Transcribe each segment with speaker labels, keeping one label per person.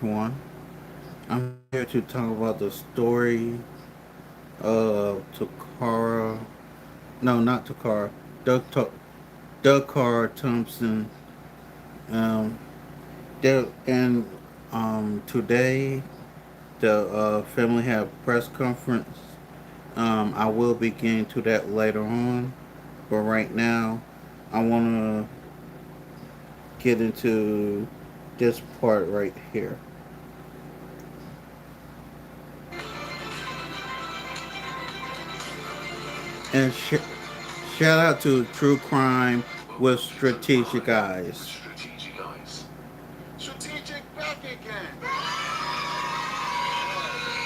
Speaker 1: everyone. I'm here to talk about the story of Takara. No, not Takara. Decara Thompson. Um, and today the family had a press conference. I will be getting to that later on, but right now, I want to get into this part right here. And shout out to True Crime with
Speaker 2: Welcome to True
Speaker 1: Strategic
Speaker 2: Crime with
Speaker 1: Eyes.
Speaker 2: Strategic Eyes. Strategic back again.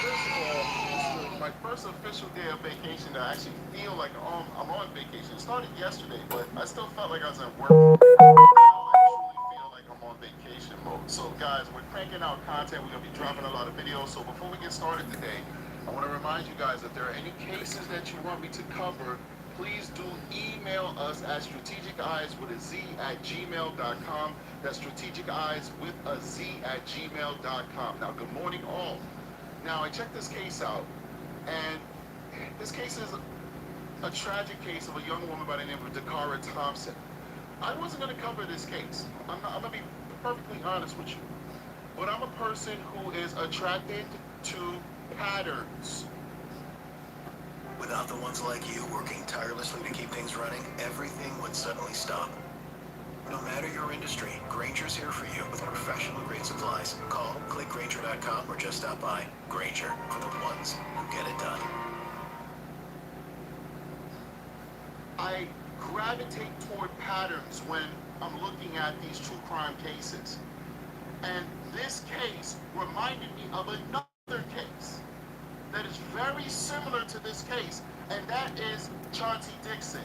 Speaker 2: First of all, this is my first official day of vacation that I actually feel like I'm on vacation. It started yesterday, but I still felt like I was at work. Now I truly feel like I'm on vacation mode. So guys, we're cranking out content. We're gonna be dropping a lot of videos. So before we get started today, I want to remind you guys if there are any cases that you want me to cover, please do email us at strategiceyes with a Z at gmail.com. That's strategiceyes with a Z at gmail.com. Now, good morning, all. Now, I checked this case out, and this case is a tragic case of a young woman by the name of Decara Thompson. I wasn't going to cover this case. I'm going to be perfectly honest with you. But I'm a person who is attracted to patterns. Without the ones like you working tirelessly to keep things running, everything would suddenly stop. No matter your industry, Grainger's here for you with professional grade supplies. Call, click Grainger.com, or just stop by. Grainger, for the ones who get it done. I gravitate toward patterns when I'm looking at these true crime cases. And this case reminded me of another case that is very similar to this case, and that is Chauncey Dixon.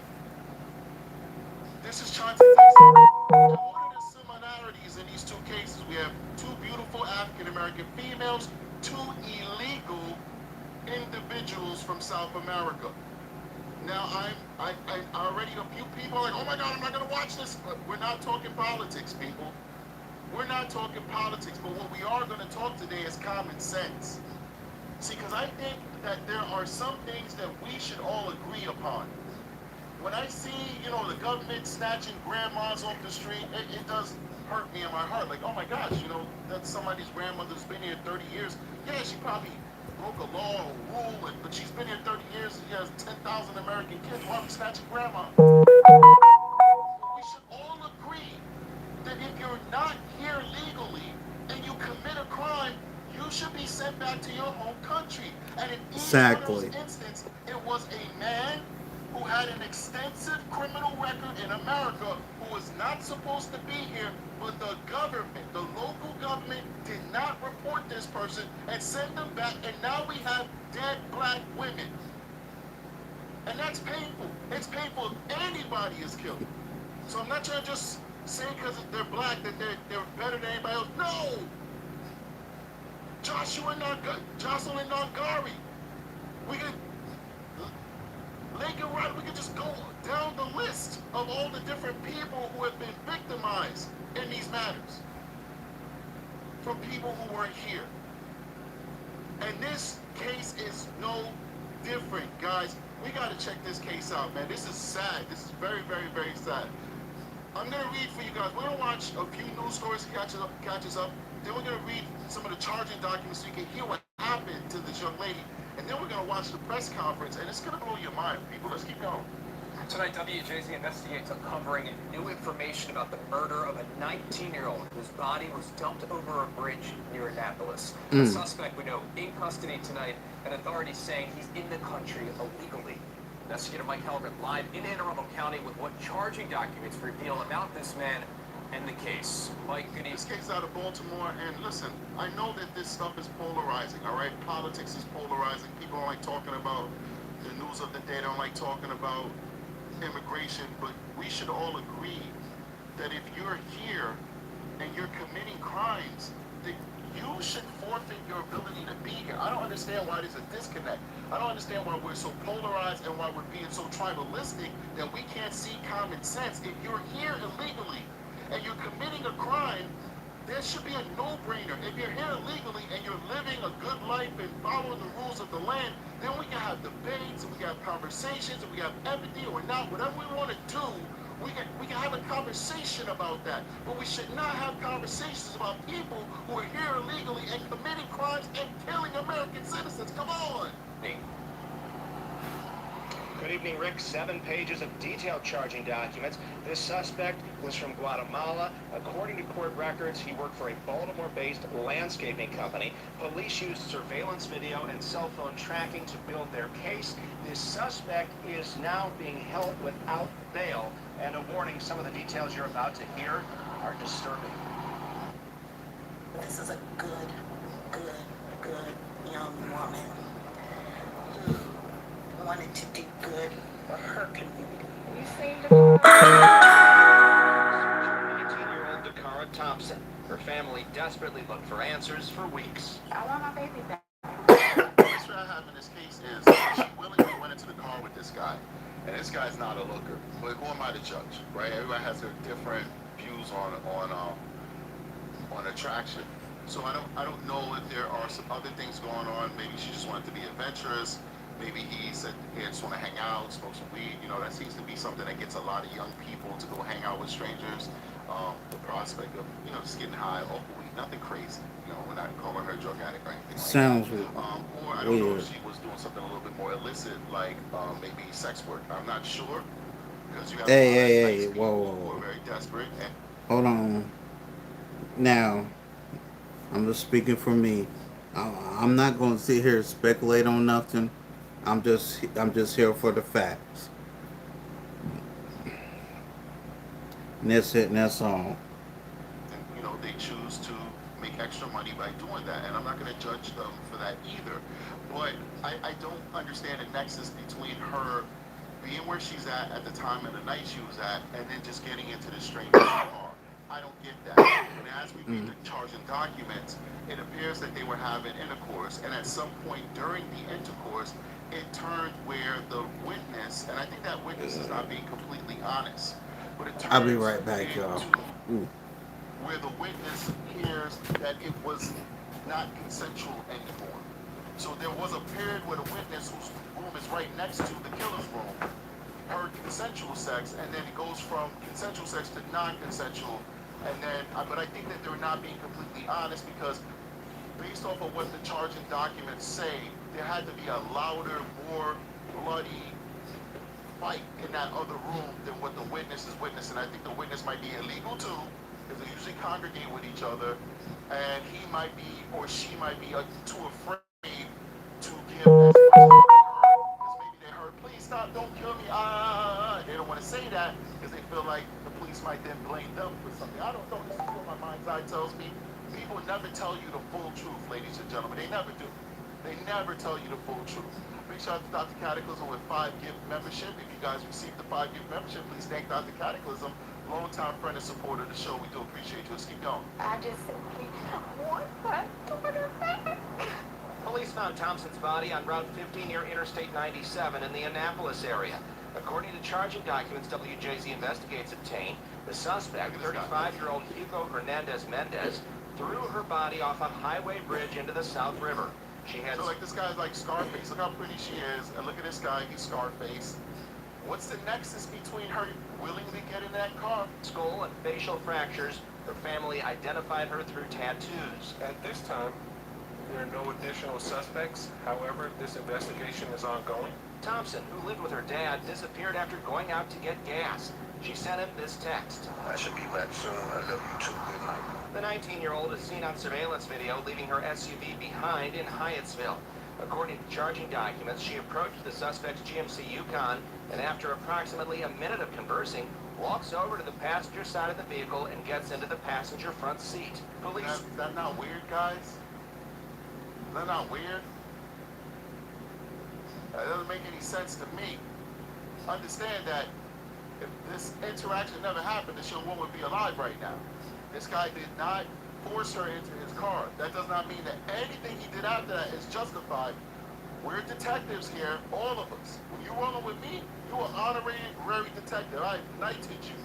Speaker 2: This is Chauncey Dixon. And what are the similarities in these two cases? We have two beautiful African American females, two illegal individuals from South America. Now, I already, a few people are like, oh my God, I'm not going to watch this. But we're not talking politics, people. We're not talking politics, but what we are going to talk today is common sense. See, because I think that there are some things that we should all agree upon. When I see, the government snatching grandmas off the street, it does hurt me in my heart. Like, oh my gosh, that's somebody's grandmother's been here 30 years. Yeah, she probably broke a law or rule, but she's been here 30 years and she has 10,000 American kids. Why are we snatching grandma? But we should all agree that if you're not here legally and you commit a crime, you should be sent back to your home country. And in each one of those
Speaker 1: Exactly.
Speaker 2: instances, it was a man who had an extensive criminal record in America who was not supposed to be here, but the government, the local government, did not report this person and send them back, and now we have dead black women. And that's painful. It's painful if anybody is killed. So I'm not trying to just say because they're black that they're better than anybody else. No! Jocelyn Nongari. We could, Laker Rod, we could just go down the list of all the different people who have been victimized in these matters from people who weren't here. And this case is no different, guys. We got to check this case out, man. This is sad. This is very, very, very sad. I'm going to read for you guys. We're going to watch a few news stories to catch us up. Then we're going to read some of the charging documents so you can hear what happened to this young lady. And then we're going to watch the press conference, and it's going to blow your mind, people. Let's keep going.
Speaker 3: Tonight, WJZ Investigates uncovering new information about the murder of a 19-year-old whose body was dumped over a bridge near Annapolis. The suspect, we know, in custody tonight, and authorities saying he's in the country illegally. Investigator Mike Halbert live in Anne Arundel County with what charging documents reveal about this man and the case. Mike, good evening.
Speaker 2: This case out of Baltimore, and listen, I know that this stuff is polarizing, all right? Politics is polarizing. People don't like talking about the news of the day. They don't like talking about immigration, but we should all agree that if you're here and you're committing crimes, that you should forfeit your ability to be here. I don't understand why there's a disconnect. I don't understand why we're so polarized and why we're being so tribalistic that we can't see common sense. If you're here illegally and you're committing a crime, There should be a no-brainer. If you're here illegally and you're living a good life and following the rules of the land, then we can have debates, and we can have conversations, and we can have empathy or not, whatever we want to do. We can have a conversation about that. But we should not have conversations about people who are here illegally and committing crimes and killing American citizens. Come on.
Speaker 4: Good evening, Rick. 7 pages of detailed charging documents. This suspect was from Guatemala. According to court records, he worked for a Baltimore-based landscaping company. Police used surveillance video and cell phone tracking to build their case. This suspect is now being held without bail. And a warning, some of the details you're about to hear are disturbing.
Speaker 5: This is a good young woman who wanted to do good for her community. You seem to
Speaker 4: 19-year-old Decara Thompson. Her family desperately looked for answers for weeks.
Speaker 5: I want my baby back.
Speaker 2: What's what I have in this case is she willingly went into the car with this guy, and this guy's not a looker. But who am I to judge, right? Everybody has their different views on attraction. So I don't know if there are some other things going on. Maybe she just wanted to be adventurous. Maybe he said, "Hey, I just want to hang out, smoke some weed." You know, that seems to be something that gets a lot of young people to go hang out with strangers. The prospect of, you know, just getting high off of weed, nothing crazy. You know, we're not calling her a drug addict or anything like
Speaker 1: Sounds
Speaker 2: that. Or I don't know if she was doing something a little bit more illicit, like maybe sex work. I'm not sure, because you have a lot of nice people who are very desperate. And
Speaker 1: Hold on. Now, I'm just speaking for me. I'm not going to sit here and speculate on nothing. I'm just here for the facts. And that's it, and that's all.
Speaker 2: you know, they choose to make extra money by doing that, and I'm not going to judge them for that either. But I don't understand the nexus between her being where she's at the time of the night she was at, and then just getting into the stranger's car. I don't get that. And as we read the charging documents, it appears that they were having intercourse, and at some point during the intercourse, it turned where the witness, and I think that witness is not being completely honest, but it turns
Speaker 1: I'll be right back, y'all.
Speaker 2: into where the witness hears that it was not consensual anymore. So there was a period where the witness, whose room is right next to the killer's room, heard consensual sex, and then it goes from consensual sex to non-consensual. And then, but I think that they're not being completely honest, because based off of what the charging documents say, there had to be a louder, more bloody fight in that other room than what the witness is witnessing. I think the witness might be illegal too, because they usually congregate with each other, and he might be, or she might be too afraid to give that because maybe they heard, "Please stop, don't kill me." They don't want to say that because they feel like the police might then blame them for something. I don't know. This is what my mind's eye tells me. People never tell you the full truth, ladies and gentlemen. They never do. They never tell you the full truth. Big shout out to Dr. Cataclysm with 5-gift membership. If you guys received the 5-gift membership, please thank Dr. Cataclysm, longtime friend and supporter of the show. We do appreciate you. Let's keep going.
Speaker 5: I just simply want my daughter back.
Speaker 4: Police found Thompson's body on Route 15 near Interstate 97 in the Annapolis area. According to charging documents WJZ Investigates obtained, the suspect, 35-year-old Hugo Hernandez Mendez, threw her body off a highway bridge into the South River. She had...
Speaker 2: So, like, this guy's like Scarface. Look how pretty she is. And look at this guy. He's Scarface. What's the nexus between her willingly getting in that car?
Speaker 4: skull and facial fractures. Her family identified her through tattoos.
Speaker 6: At this time, there are no additional suspects. However, this investigation is ongoing.
Speaker 4: Thompson, who lived with her dad, disappeared after going out to get gas. She sent him this text.
Speaker 7: I should be back soon. I love you too. Good night.
Speaker 4: The 19-year-old is seen on surveillance video leaving her SUV behind in Hyattsville. According to charging documents, she approached the suspect's GMC Yukon and after approximately a minute of conversing, walks over to the passenger side of the vehicle and gets into the passenger front seat. Police...
Speaker 2: Is that not weird, guys? Is that not weird? That doesn't make any sense to me. Understand that if this interaction never happened, this young woman would be alive right now. This guy did not force her into his car. That does not mean that anything he did after that is justified. We're detectives here, all of us. When you're rolling with me, you are honorary detective. I have knighted you.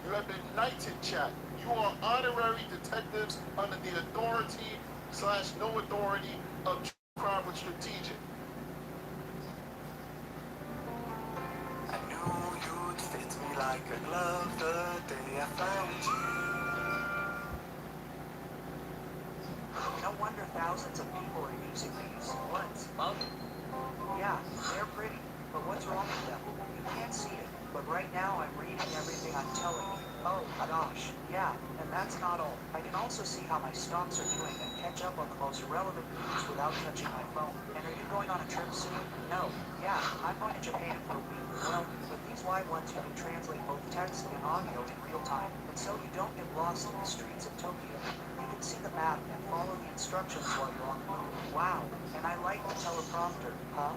Speaker 2: You have been knighted, chat. You You are honorary detectives under the authority/no authority of True Crime with Strategic.
Speaker 8: I knew you'd fit me like a glove the day I found you.
Speaker 9: No wonder thousands of people are using these. What? Mug? Yeah, they're pretty. But what's wrong with them? You can't see it. But right now I'm reading everything I'm telling you. Oh, gosh. Yeah, and that's not all. I can also see how my stocks are doing and catch up on the most relevant news without touching my phone. And are you going on a trip soon? No. Yeah, I'm going to Japan for a week. Well, with these Y ones you can translate both text and audio in real time. And so you don't get lost in the streets of Tokyo. You can see the map and follow the instructions while you're on the move. Wow, and I like the teleprompter, huh?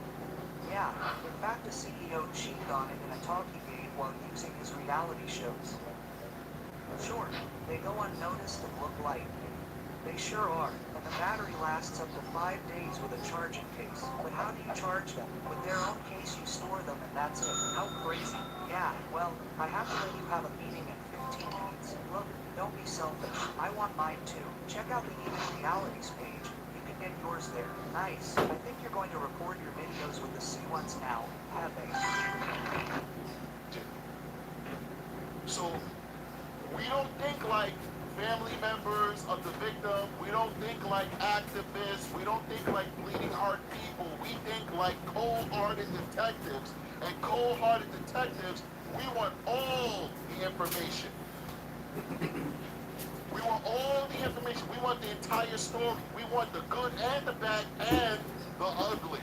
Speaker 9: Yeah, in fact the CEO cheated on it in a talk he gave while using his reality shows. Sure, they go unnoticed and look light. They sure are, and the battery lasts up to 5 days with a charging case. But how do you charge them? With their own case you store them and that's it. How crazy. Yeah, well, I have to let you have a meeting in 15 minutes. Look, don't be selfish. I want mine too. Check out the Even Realities page. You can get yours there. Nice. I think you're going to record your videos with the C1s now, have they?
Speaker 2: So we don't think like family members of the victim. We don't think like activists. We don't think like bleeding heart people. We think like cold-hearted detectives. And cold-hearted detectives, we want all the information. We want all the information. We want the entire story. We want the good and the bad and the ugly.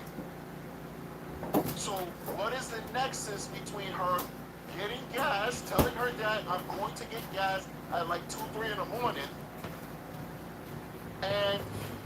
Speaker 2: So what is the nexus between her getting gas, telling her dad, I'm going to get gas at like 2, 3 in the morning, and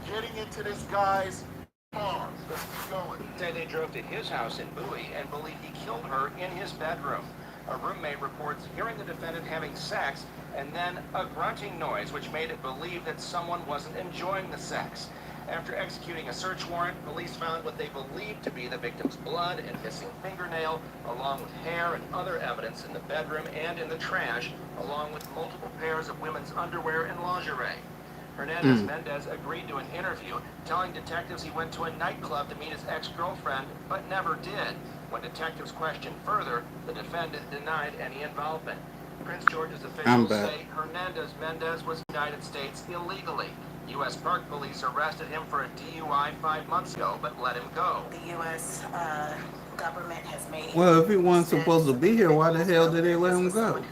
Speaker 2: getting into this guy's car? Let's keep going.
Speaker 4: Say they drove to his house in Bowie and believe he killed her in his bedroom. A roommate reports hearing the defendant having sex and then a grunting noise which made it believe that someone wasn't enjoying the sex. After executing a search warrant, police found what they believed to be the victim's blood and missing fingernail, along with hair and other evidence in the bedroom and in the trash, along with multiple pairs of women's underwear and lingerie. Hernandez-Mendez agreed to an interview, telling detectives he went to a nightclub to meet his ex-girlfriend, but never did. When detectives questioned further, the defendant denied any involvement. Prince George's officials say Hernandez-Mendez was in the United States illegally. U.S. Park Police arrested him for a DUI 5 months ago, but let him go.
Speaker 5: The U.S. Government has made.
Speaker 1: Well, if he wasn't supposed to be here, why the hell did they let him go?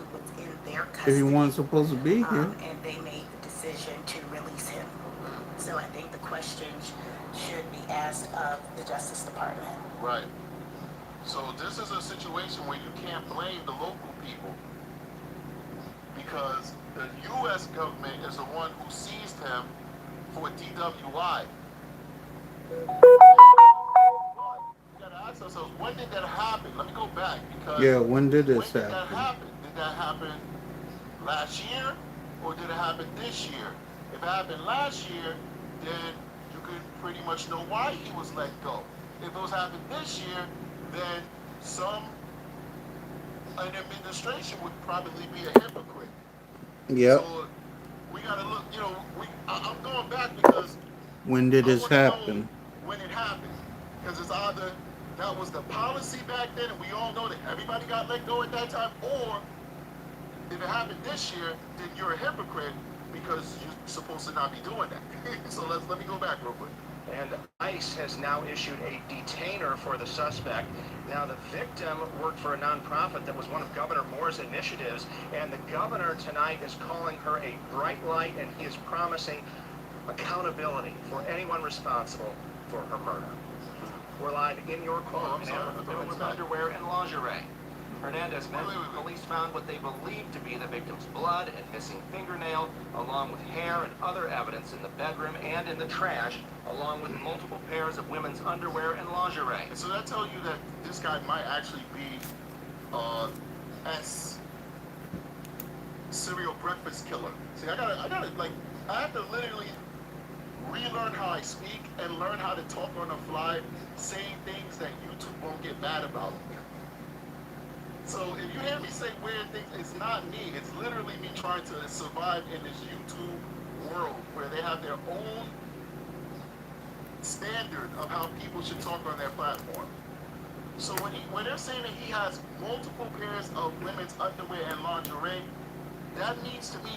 Speaker 1: If he wasn't supposed to be here.
Speaker 5: And they made the decision to release him. So I think the questions should be asked of the Justice Department.
Speaker 2: Right. So this is a situation where you can't blame the local people, because the U.S. government is the one who seized him for DWI. We gotta ask ourselves, when did that happen? Let me go back, because
Speaker 1: Yeah, when did this
Speaker 2: when did
Speaker 1: happen?
Speaker 2: that happen? Did that happen last year, or did it happen this year? If it happened last year, then you could pretty much know why he was let go. If it was happened this year, then an administration would probably be a hypocrite.
Speaker 1: Yep.
Speaker 2: So we gotta look, I'm going back because
Speaker 1: When did
Speaker 2: I
Speaker 1: this
Speaker 2: wanna know
Speaker 1: happen?
Speaker 2: when it happened. Because it's either that was the policy back then and we all know that everybody got let go at that time, or if it happened this year, then you're a hypocrite because you're supposed to not be doing that. So let me go back real quick.
Speaker 4: And ICE has now issued a detainer for the suspect. Now, the victim worked for a nonprofit that was one of Governor Moore's initiatives, and the governor tonight is calling her a bright light, and he is promising accountability for anyone responsible for her murder. We're live in your court in women's underwear and lingerie. Hernandez-Mendez police found what they believed to be the victim's blood and missing fingernail, along with hair and other evidence in the bedroom and in the trash, along with multiple pairs of women's underwear and lingerie.
Speaker 2: And so that tells you that this guy might actually be S serial breakfast killer. See, I have to literally relearn how I speak and learn how to talk on the fly, saying things that YouTube won't get mad about. So if you hear me say weird things, it's not me. It's literally me trying to survive in this YouTube world where they have their own standard of how people should talk on their platform. So when they're saying that he has multiple pairs of women's underwear and lingerie, that means to me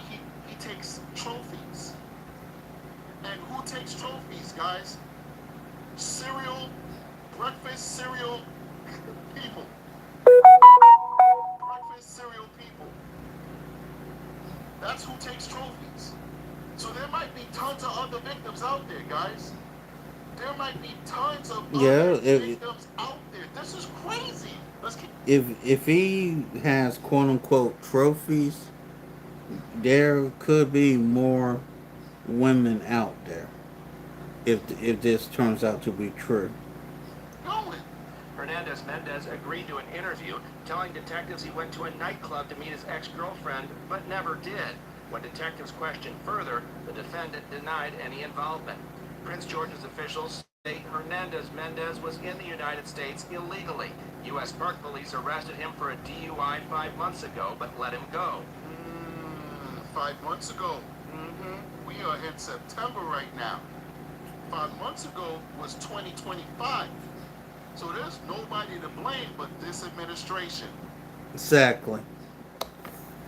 Speaker 2: he takes trophies. And who takes trophies, guys? Breakfast cereal people. Breakfast cereal people. That's who takes trophies. So there might be tons of other victims out there, guys. There might be tons of
Speaker 1: Yeah,
Speaker 2: other victims out there. This is crazy. Let's keep.
Speaker 1: if he has quote unquote trophies, there could be more women out there. If this turns out to be true.
Speaker 2: Going.
Speaker 4: Hernandez Mendez agreed to an interview, telling detectives he went to a nightclub to meet his ex-girlfriend, but never did. When detectives questioned further, the defendant denied any involvement. Prince George's officials say Hernandez Mendez was in the United States illegally. U.S. Park Police arrested him for a DUI 5 months ago, but let him go.
Speaker 2: 5 months ago. We are in September right now. 5 months ago was 2025. So there's nobody to blame but this administration.
Speaker 1: Exactly.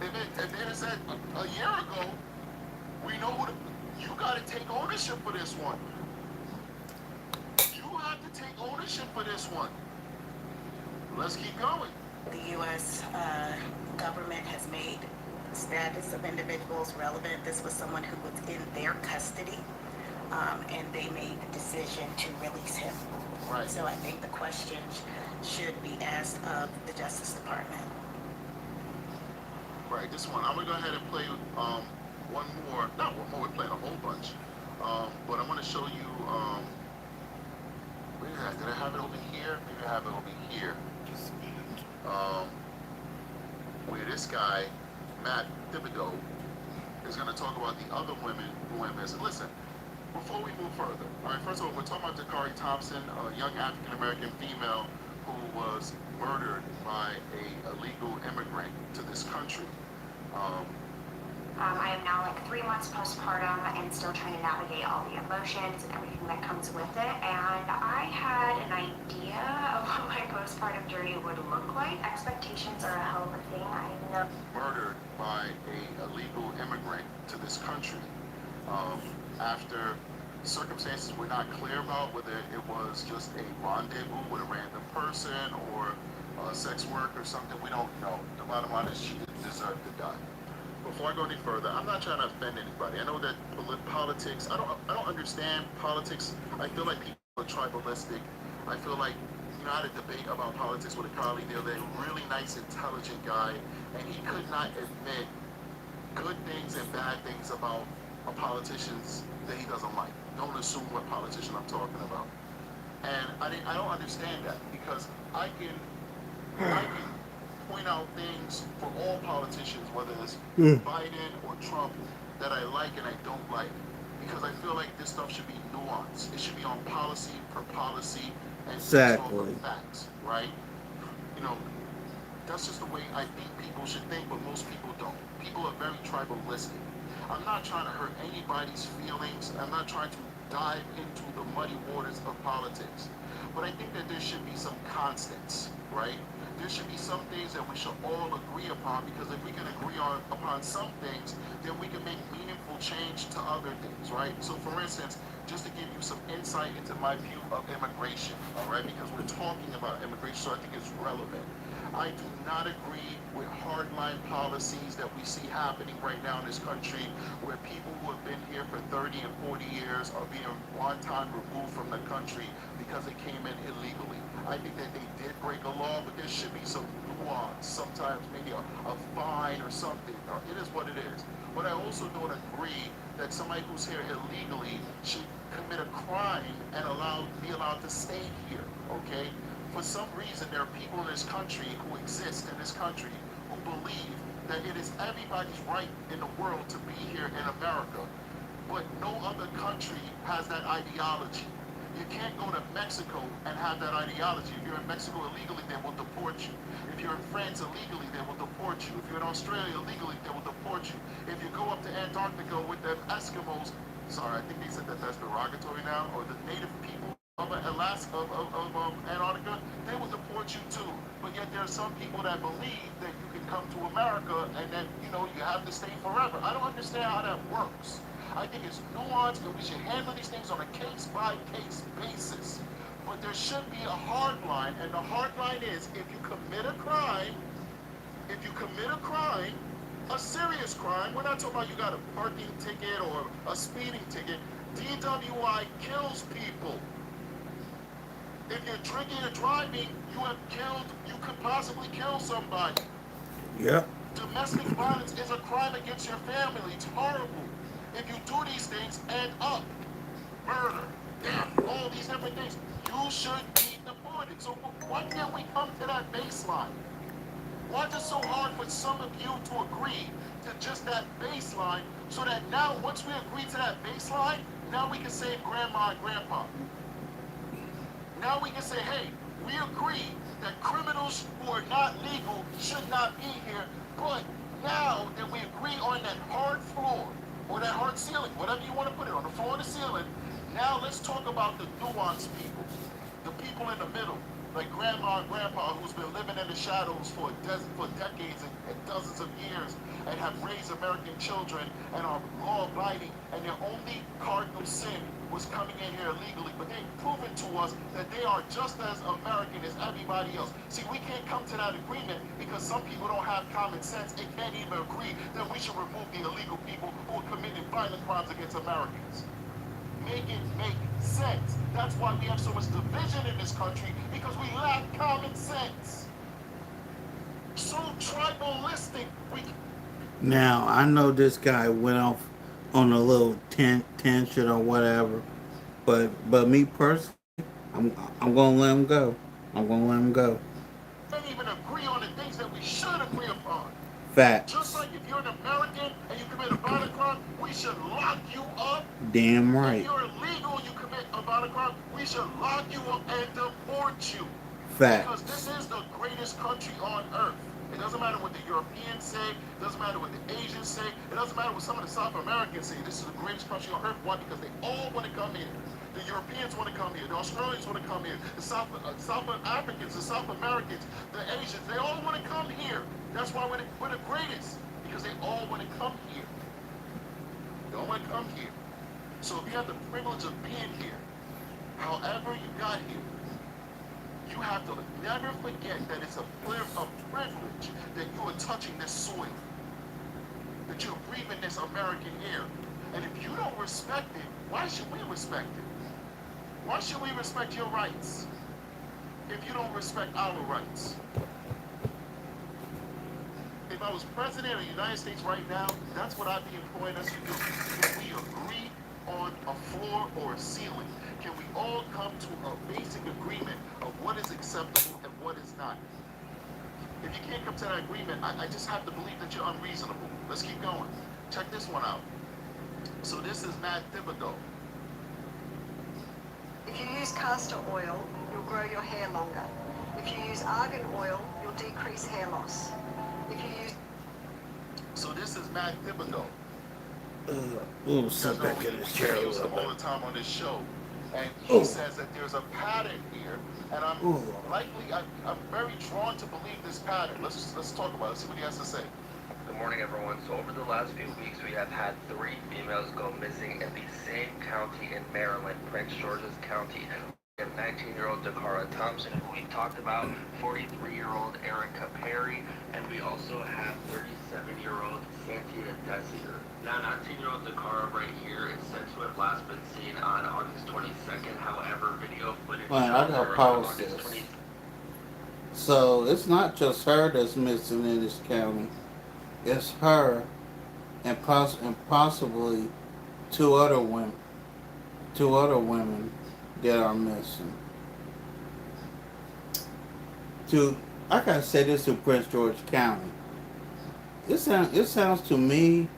Speaker 2: If they had said a year ago, we know who you got to take ownership for this one. You have to take ownership for this one. Let's keep going.
Speaker 5: The U.S. Government has made status of individuals relevant. This was someone who was in their custody, and they made the decision to release him.
Speaker 2: Right.
Speaker 5: So I think the question should be asked of the Justice Department.
Speaker 2: Right, this one. I'm going to go ahead and play one more. Not one more, we're playing a whole bunch. But I want to show you, where did I have it over here? Maybe I have it over here. Where this guy, Matt Thibodeau, is going to talk about the other women who went missing. Listen, before we move further, all right, first of all, we're talking about Decara Thompson, a young African-American female who was murdered by a illegal immigrant to this country.
Speaker 10: I am now like 3 months postpartum and still trying to navigate all the emotions and everything that comes with it. And I had an idea of what my postpartum journey would look like. Expectations are a hell of a thing. I know.
Speaker 2: Murdered by a illegal immigrant to this country after circumstances we're not clear about, whether it was just a rendezvous with a random person or sex work or something. We don't know. The bottom line is she deserved to die. Before I go any further, I'm not trying to offend anybody. I know that politics, I don't understand politics. I feel like people are tribalistic. I feel like, I had a debate about politics with a colleague the other day, a really nice, intelligent guy, and he could not admit good things and bad things about politicians that he doesn't like. Don't assume what politician I'm talking about. And I don't understand that, because I can point out things for all politicians, whether it's Biden or Trump, that I like and I don't like, because I feel like this stuff should be nuanced. It should be on policy per policy and based off of facts, right? That's just the way I think people should think, but most people don't. People are very tribalistic. I'm not trying to hurt anybody's feelings. I'm not trying to dive into the muddy waters of politics. But I think that there should be some constants, right? There should be some things that we should all agree upon, because if we can agree upon some things, then we can make meaningful change to other things, right? So for instance, just to give you some insight into my view of immigration, all right? Because we're talking about immigration, so I think it's relevant. I do not agree with hardline policies that we see happening right now in this country, where people who have been here for 30 and 40 years are being one time removed from the country because they came in illegally. I think that they did break a law, but there should be some nuance, sometimes maybe a fine or something. It is what it is. But I also don't agree that somebody who's here illegally should commit a crime and be allowed to stay here, okay? For some reason, there are people in this country who exist in this country who believe that it is everybody's right in the world to be here in America. But no other country has that ideology. You can't go to Mexico and have that ideology. If you're in Mexico illegally, they will deport you. If you're in France illegally, they will deport you. If you're in Australia illegally, they will deport you. If you go up to Antarctica with the Eskimos, sorry, I think they said that that's derogatory now, or the native people of Alaska, of Antarctica, they will deport you too. But yet there are some people that believe that you can come to America and that, you have to stay forever. I don't understand how that works. I think it's nuanced and we should handle these things on a case-by-case basis. But there should be a hard line, and the hard line is if you commit a crime, a serious crime, we're not talking about you got a parking ticket or a speeding ticket. DWI kills people. If you're drinking or driving, you could possibly kill somebody.
Speaker 1: Yep.
Speaker 2: Domestic violence is a crime against your family. It's horrible. If you do these things, end up murder, death, all these different things, you should be deported. So why can't we come to that baseline? Why is it so hard for some of you to agree to just that baseline so that now once we agree to that baseline, now we can save grandma and grandpa. Now we can say, hey, we agree that criminals who are not legal should not be here, but now that we agree on that hard floor, or that hard ceiling, whatever you want to put it on, the floor or the ceiling, now let's talk about the nuanced people, the people in the middle, like grandma and grandpa who's been living in the shadows for decades and dozens of years and have raised American children and are law-abiding, and their only cardinal sin was coming in here illegally, but they've proven to us that they are just as American as everybody else. See, we can't come to that agreement because some people don't have common sense and can't even agree that we should remove the illegal people who are committing violent crimes against Americans. Make it make sense. That's why we have so much division in this country, because we lack common sense. So tribalistic.
Speaker 1: Now, I know this guy went off on a little tangent or whatever, but me personally, I'm gonna let him go. I'm gonna let him go.
Speaker 2: Can't even agree on the things that we should agree upon. Just
Speaker 1: Facts.
Speaker 2: like if you're an American and you commit a violent crime, we should lock you up.
Speaker 1: Damn
Speaker 2: If
Speaker 1: right.
Speaker 2: you're illegal and you commit a violent crime, we should lock you up and deport you. Because this
Speaker 1: Facts.
Speaker 2: is the greatest country on earth. It doesn't matter what the Europeans say, it doesn't matter what the Asians say, it doesn't matter what some of the South Americans say. This is the greatest country on earth. Why? Because they all want to come here. The Europeans want to come here, the Australians want to come here, the South Africans, the South Americans, the Asians, they all want to come here. That's why we're the greatest, because they all want to come here. They all want to come here. So if you have the privilege of being here, however you got here, you have to never forget that it's a privilege that you are touching this soil, that you're breathing this American air. And if you don't respect it, why should we respect it? Why should we respect your rights if you don't respect our rights? If I was president of the United States right now, that's what I'd be employing us to do. Can we agree on a floor or a ceiling? Can we all come to a basic agreement of what is acceptable and what is not? If you can't come to that agreement, I just have to believe that you're unreasonable. Let's keep going. Check this one out. So this is Matt Thibodeau.
Speaker 9: If you use castor oil, you'll grow your hair longer. If you use argan oil, you'll decrease hair loss. If you use...
Speaker 2: So this is Matt Thibodeau.
Speaker 1: We'll sit back in this chair a
Speaker 2: He
Speaker 1: little
Speaker 2: all the
Speaker 1: bit.
Speaker 2: time on this show. And he says that there's a pattern here, and I'm very drawn to believe this pattern. Let's talk about it, see what he has to say.
Speaker 11: Good morning, everyone. So over the last few weeks, we have had 3 females go missing in the same county in Maryland, Prince George's County. We have 19-year-old Decara Thompson, who we talked about, 43-year-old Erica Perry, and we also have 37-year-old Santia Desier. Now, 19-year-old Decara right here is said to have last been seen on August 22nd. However, video footage
Speaker 1: Wait, I gotta
Speaker 11: on
Speaker 1: pause
Speaker 11: August
Speaker 1: this.
Speaker 11: 20th.
Speaker 1: So it's not just her that's missing in this county. It's her and possibly 2 other women. 2 other women that are missing. I gotta say this to Prince George County. It sounds to me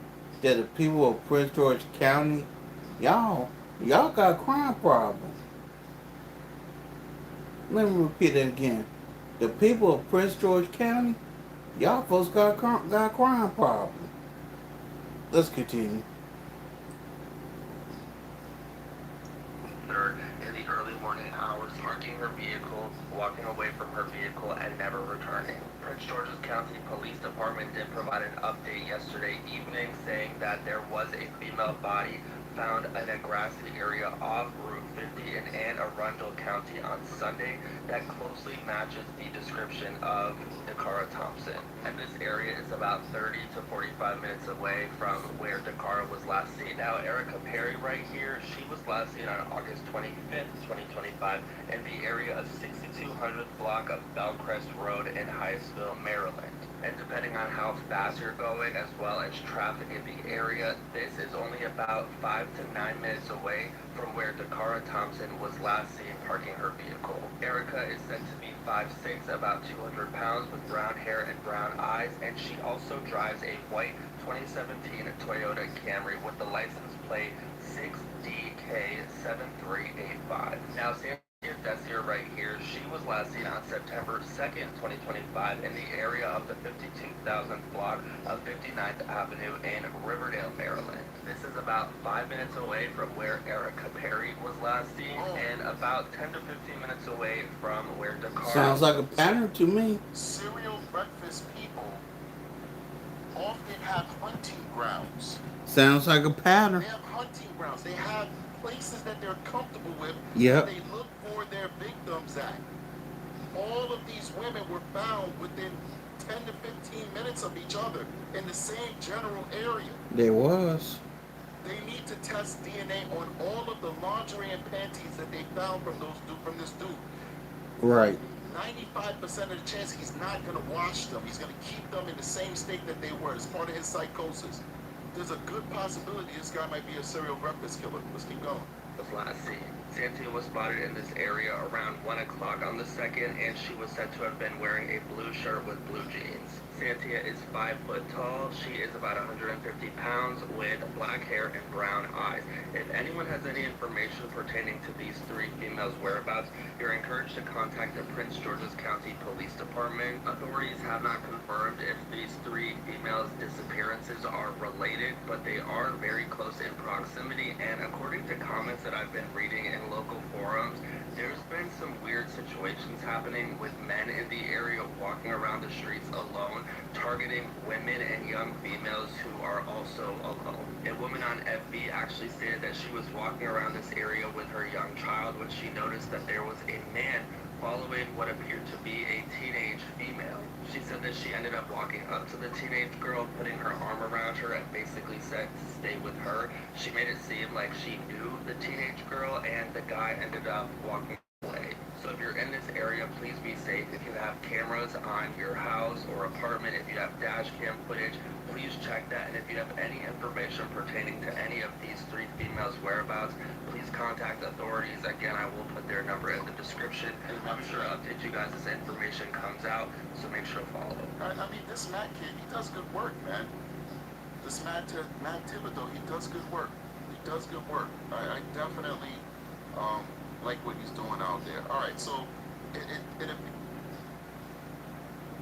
Speaker 1: that the people of Prince George County, y'all got a crime problem. Let me repeat that again. The people of Prince George County, y'all folks got a crime problem. Let's continue.
Speaker 11: Her in the early morning hours, parking her vehicle, walking away from her vehicle, and never returning. Prince George's County Police Department did provide an update yesterday evening saying that there was a female body found in a grassy area off Route 50 in Anne Arundel County on Sunday that closely matches the description of Decara Thompson. And this area is about 30 to 45 minutes away from where Decara was last seen. Now, Erica Perry right here, she was last seen on August 25th, 2025 in the area of 6200th block of Bellcrest Road in Hyattsville, Maryland. And depending on how fast you're going, as well as traffic in the area, this is only about 5 to 9 minutes away from where Decara Thompson was last seen parking her vehicle. Erica is said to be 5'6", about 200 pounds, with brown hair and brown eyes, and she also drives a white 2017 Toyota Camry with the license plate 6DK7385. Now, Desir right here, she was last seen on September 2nd, 2025 in the area of the 52,000th block of 59th Avenue in Riverdale, Maryland. This is about 5 minutes away from where Erica Perry was last seen and about 10 to 15 minutes away from where Decara...
Speaker 1: Sounds like a pattern to me.
Speaker 2: Serial breakfast people often have hunting grounds.
Speaker 1: Sounds like a pattern.
Speaker 2: They have hunting grounds. They have places that they're comfortable with.
Speaker 1: Yep.
Speaker 2: They look for their victims at. All of these women were found within 10 to 15 minutes of each other in the same general area.
Speaker 1: There was.
Speaker 2: They need to test DNA on all of the lingerie and panties that they found from this dude.
Speaker 1: Right.
Speaker 2: 95% of the chance he's not going to wash them. He's going to keep them in the same state that they were as part of his psychosis. There's a good possibility this guy might be a serial breakfast killer. Let's keep going.
Speaker 11: Was last seen. Santia was spotted in this area around 1 o'clock on the 2nd, and she was said to have been wearing a blue shirt with blue jeans. Santia is 5 foot tall. She is about 150 pounds with black hair and brown eyes. If anyone has any information pertaining to these 3 females' whereabouts, you're encouraged to contact the Prince George's County Police Department. Authorities have not confirmed if these 3 females' disappearances are related, but they are very close in proximity, and according to comments that I've been reading in local forums, there's been some weird situations happening with men in the area walking around the streets alone, targeting women and young females who are also alone. A woman on FB actually stated that she was walking around this area with her young child when she noticed that there was a man following what appeared to be a teenage female. She said that she ended up walking up to the teenage girl, putting her arm around her, and basically said to stay with her. She made it seem like she knew the teenage girl, and the guy ended up walking away. So if you're in this area, please be safe. If you have cameras on your house or apartment, if you have dash cam footage, please check that. And if you have any information pertaining to any of these 3 females' whereabouts, please contact authorities. Again, I will put their number in the description. I'm sure I'll update you guys as information comes out, so make sure to follow.
Speaker 2: I mean, this Matt kid, he does good work, man. This Matt Thibodeau, he does good work. He does good work. I definitely like what he's doing out there. All right, so it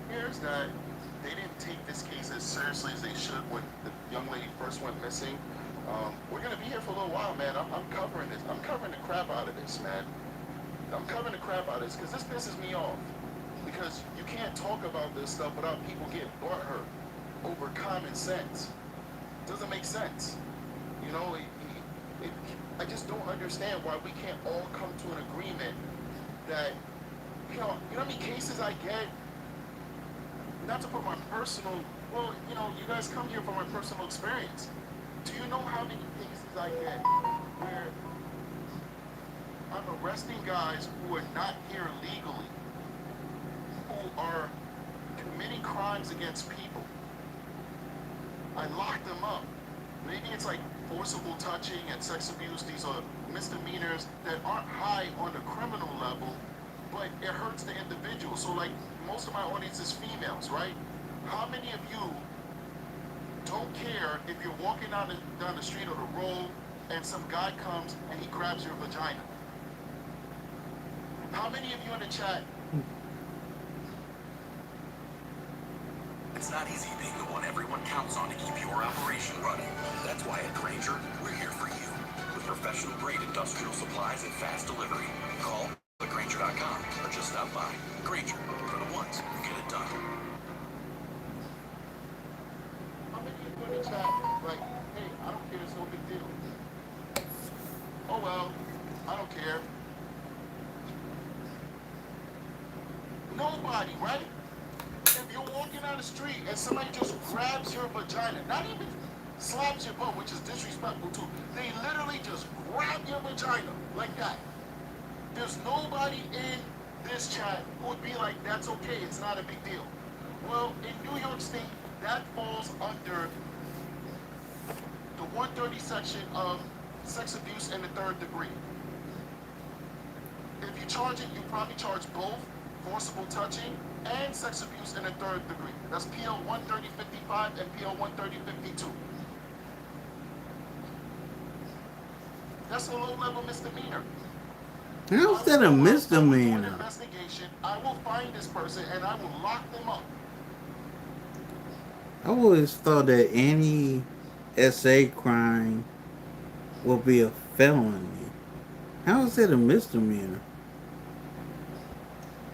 Speaker 2: appears that they didn't take this case as seriously as they should when the young lady first went missing. We're gonna be here for a little while, man. I'm covering this. I'm covering the crap out of this, man. I'm covering the crap out of this because this pisses me off. Because you can't talk about this stuff without people getting butthurt over common sense. Doesn't make sense. You know, I just don't understand why we can't all come to an agreement that, you know how many cases I get, not to put my personal, well, you know, you guys come here for my personal experience. Do you know how many cases I get where I'm arresting guys who are not here legally, who are committing crimes against people? I lock them up. Maybe it's like forcible touching and sex abuse. These are misdemeanors that aren't high on the criminal level, but it hurts the individual. So like most of my audience is females, right? How many of you don't care if you're walking down the street or the road and some guy comes and he grabs your vagina? How many of you in the chat?
Speaker 8: It's not easy being the one everyone counts on to keep your operation running. That's why at Granger, we're here for you. With professional-grade industrial supplies and fast delivery. Call Granger.com or just stop by. Granger, for the ones who get it done.
Speaker 2: How many of you in the chat like, hey, I don't care, it's no big deal. Oh well, I don't care. Nobody, right? If you're walking down the street and somebody just grabs your vagina, not even slaps your butt, which is disrespectful too, they literally just grab your vagina like that. There's nobody in this chat who would be like, that's okay, it's not a big deal. Well, in New York State, that falls under the 130 section of sex abuse in the third degree. If you charge it, you probably charge both forcible touching and sex abuse in the third degree. That's PL 130-55 and PL 130-52. That's a low-level misdemeanor.
Speaker 1: How's that a misdemeanor?
Speaker 2: Investigation. I will find this person and I will lock them up.
Speaker 1: I always thought that any SA crime will be a felony. How is that a misdemeanor?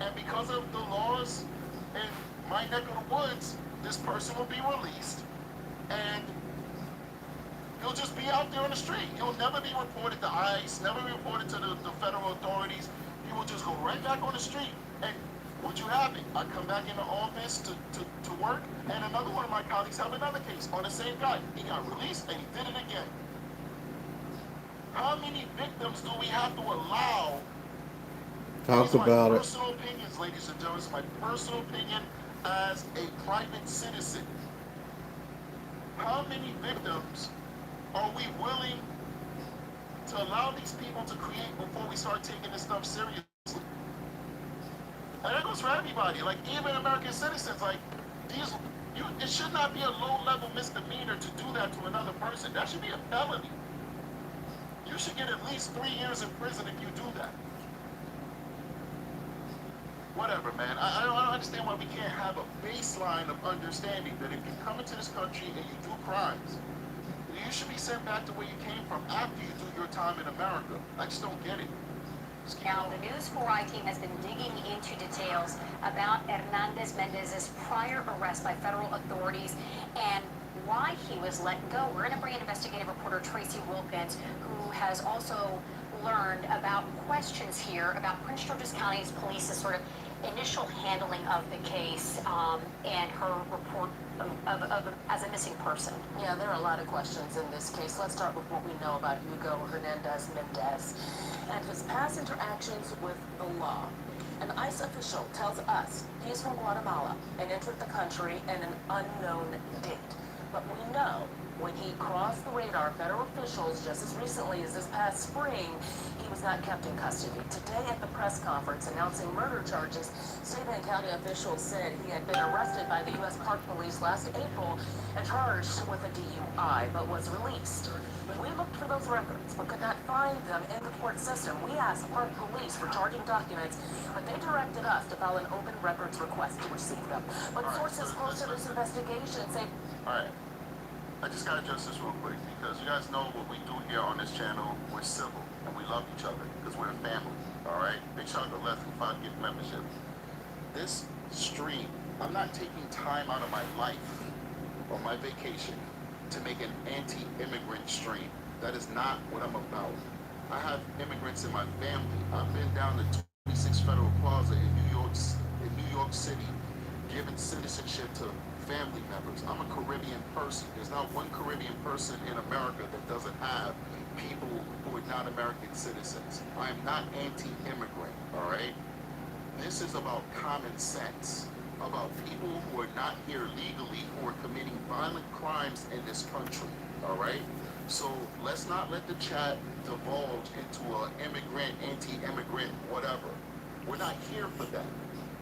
Speaker 2: And because of the laws in my neck of the woods, this person will be released and he'll just be out there on the street. He'll never be reported to ICE, never be reported to the federal authorities. He will just go right back on the street. And what you have it, I come back in the office to work, and another one of my colleagues have another case on the same guy. He got released and he did it again. How many victims do we have to allow?
Speaker 1: Talk about it.
Speaker 2: My personal opinions, ladies and gentlemen, it's my personal opinion as a private citizen. How many victims are we willing to allow these people to create before we start taking this stuff seriously? And that goes for everybody, like even American citizens, like it should not be a low-level misdemeanor to do that to another person. That should be a felony. You should get at least 3 years in prison if you do that. Whatever, man. I don't understand why we can't have a baseline of understanding that if you come into this country and you do crimes, you should be sent back to where you came from after you do your time in America. I just don't get it.
Speaker 12: Now, the News 4i team has been digging into details about Hernandez Mendez's prior arrest by federal authorities and why he was let go. We're going to bring in investigative reporter Tracy Wilkins, who has also learned about questions here about Prince George's County's police's sort of initial handling of the case and her report as a missing person.
Speaker 13: Yeah, there are a lot of questions in this case. Let's start with what we know about Hugo Hernandez Mendez and his past interactions with the law. An ICE official tells us he is from Guatemala and entered the country in an unknown date. But we know when he crossed the radar of federal officials just as recently as this past spring, he was not kept in custody. Today at the press conference announcing murder charges, state and county officials said he had been arrested by the U.S. Park Police last April and charged with a DUI, but was released. We looked for those records, but could not find them in the court system. We asked Park Police for charging documents, but they directed us to file an open records request to receive them. But sources close to this investigation say...
Speaker 2: All right. I just gotta address this real quick because you guys know what we do here on this channel. We're civil and we love each other because we're a family. All right, big shout out to Leslie for getting membership. This stream, I'm not taking time out of my life or my vacation to make an anti-immigrant stream. That is not what I'm about. I have immigrants in my family. I've been down to 26 Federal Plaza in New York City, giving citizenship to family members. I'm a Caribbean person. There's not one Caribbean person in America that doesn't have people who are not American citizens. I am not anti-immigrant, all right? This is about common sense, about people who are not here legally, who are committing violent crimes in this country, all right? So let's not let the chat divulge into an immigrant, anti-immigrant, whatever. We're not here for that.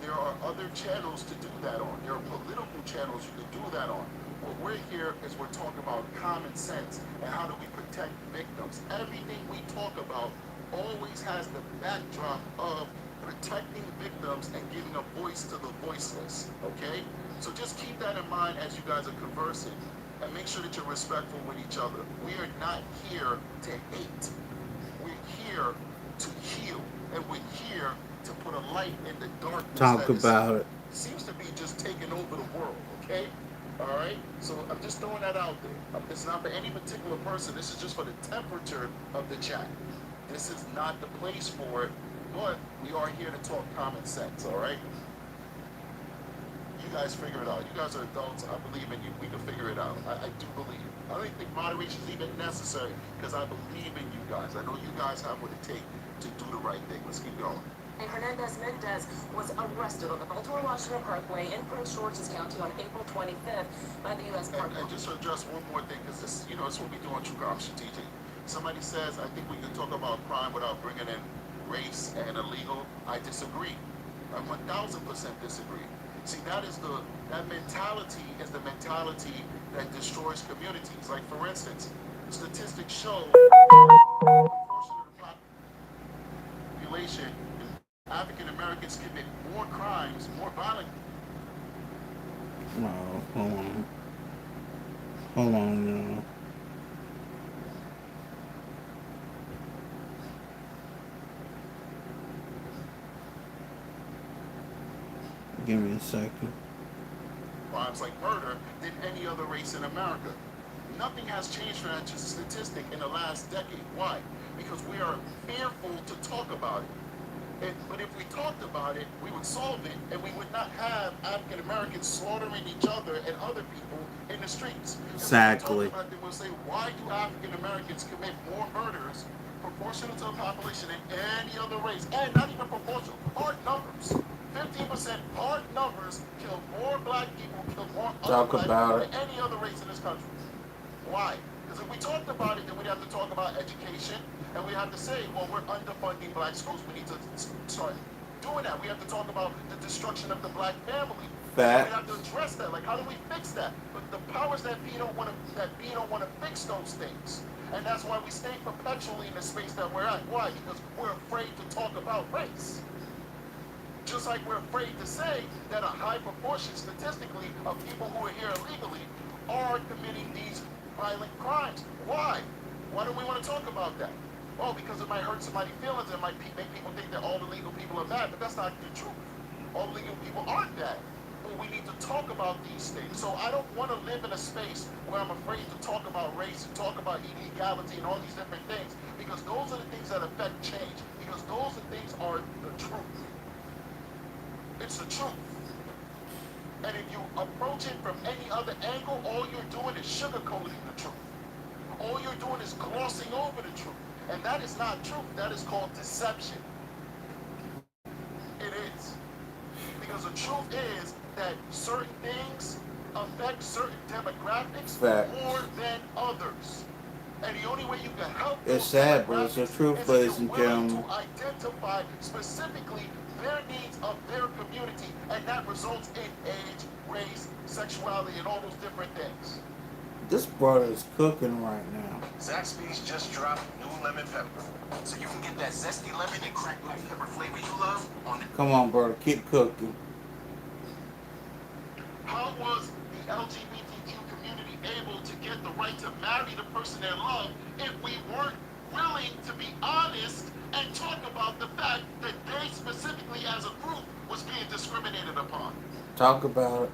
Speaker 2: There are other channels to do that on. There are political channels you can do that on. What we're here is we're talking about common sense and how do we protect victims. Everything we talk about always has the backdrop of protecting victims and giving a voice to the voiceless, okay? So just keep that in mind as you guys are conversing, and make sure that you're respectful with each other. We are not here to hate. We're here to heal, and we're here to put a light in the darkness
Speaker 1: Talk
Speaker 2: that
Speaker 1: about it.
Speaker 2: seems to be just taking over the world, okay? All right? So I'm just throwing that out there. It's not for any particular person. This is just for the temperature of the chat. This is not the place for it, but we are here to talk common sense, all right? You guys figure it out. You guys are adults. I believe in you. We can figure it out. I do believe. I don't think moderation is even necessary because I believe in you guys. I know you guys have what it takes to do the right thing. Let's keep going.
Speaker 13: Hernandez Mendez was arrested on the Baltimore-Washington Parkway in Prince George's County on April 25th by the U.S. Park.
Speaker 2: And just to address one more thing, because this, it's what we do on True Crime Strategic. Somebody says, I think we can talk about crime without bringing in race and illegal. I disagree. I 1000% disagree. See, that mentality is the mentality that destroys communities. Like, for instance, statistics show a portion of the population, African Americans commit more crimes, more violent.
Speaker 1: No, hold on. Hold on, y'all. Give me a second.
Speaker 2: Crimes like murder than any other race in America. Nothing has changed for that statistic in the last decade. Why? Because we are fearful to talk about it. But if we talked about it, we would solve it, and we would not have African Americans slaughtering each other and other people in the streets.
Speaker 1: Exactly.
Speaker 2: If we talk about it, we'll say, why do African Americans commit more murders proportional to the population than any other race? And not even proportional, hard numbers. 15% hard numbers kill more black people, kill more other black people than any other race in this country. Why? Because if we talked about it, then we'd have to talk about education, and we have to say, well, we're underfunding black schools. We need to start doing that. We have to talk about the destruction of the black family.
Speaker 1: Fact.
Speaker 2: We have to address that. Like, how do we fix that? But the powers that be don't want to fix those things. And that's why we stay perpetually in the space that we're at. Why? Because we're afraid to talk about race. Just like we're afraid to say that a high proportion, statistically, of people who are here illegally are committing these violent crimes. Why? Why don't we want to talk about that? Oh, because it might hurt somebody's feelings. It might make people think that all illegal people are bad, but that's not the truth. All illegal people aren't bad. But we need to talk about these things. So I don't want to live in a space where I'm afraid to talk about race and talk about illegality and all these different things, because those are the things that affect change. Because those things are the truth. It's the truth. And if you approach it from any other angle, all you're doing is sugarcoating the truth. All you're doing is glossing over the truth. And that is not truth. That is called deception. It is. Because the truth is that certain things affect certain demographics more than others. And the only way you can help
Speaker 1: it's sad, but it's the truth, ladies and gentlemen.
Speaker 2: To identify specifically their needs of their community, and that results in age, race, sexuality, and all those different things.
Speaker 1: This brother is cooking right now.
Speaker 7: Zaxby's just dropped new lemon pepper. So you can get that zesty lemon and cracked black pepper flavor you love on it.
Speaker 1: Come on, brother, keep cooking.
Speaker 2: How was the LGBTQ community able to get the right to marry the person they love if we weren't willing to be honest and talk about the fact that they specifically as a group was being discriminated upon?
Speaker 1: Talk about it.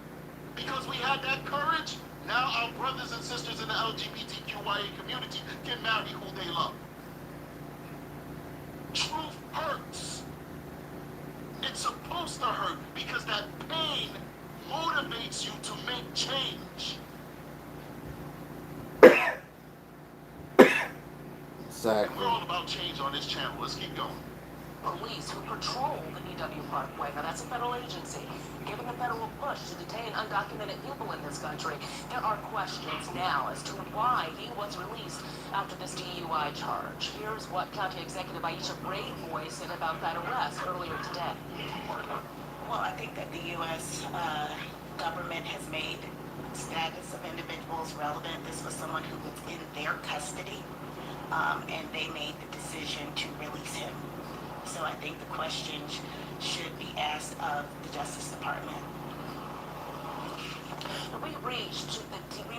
Speaker 2: Because we had that courage, now our brothers and sisters in the LGBTQIA community can marry who they love. Truth hurts. It's supposed to hurt because that pain motivates you to make change.
Speaker 1: Exactly.
Speaker 2: And we're all about change on this channel. Let's keep going.
Speaker 13: Police who patrol the DW Parkway, now that's a federal agency, given the federal push to detain undocumented people in this country. There are questions now as to why he was released after this DUI charge. Here's what County Executive Aisha Brayboy said about that arrest earlier today.
Speaker 5: Well, I think that the U.S. Government has made status of individuals relevant. This was someone who was in their custody, and they made the decision to release him. So I think the questions should be asked of the Justice Department.
Speaker 13: We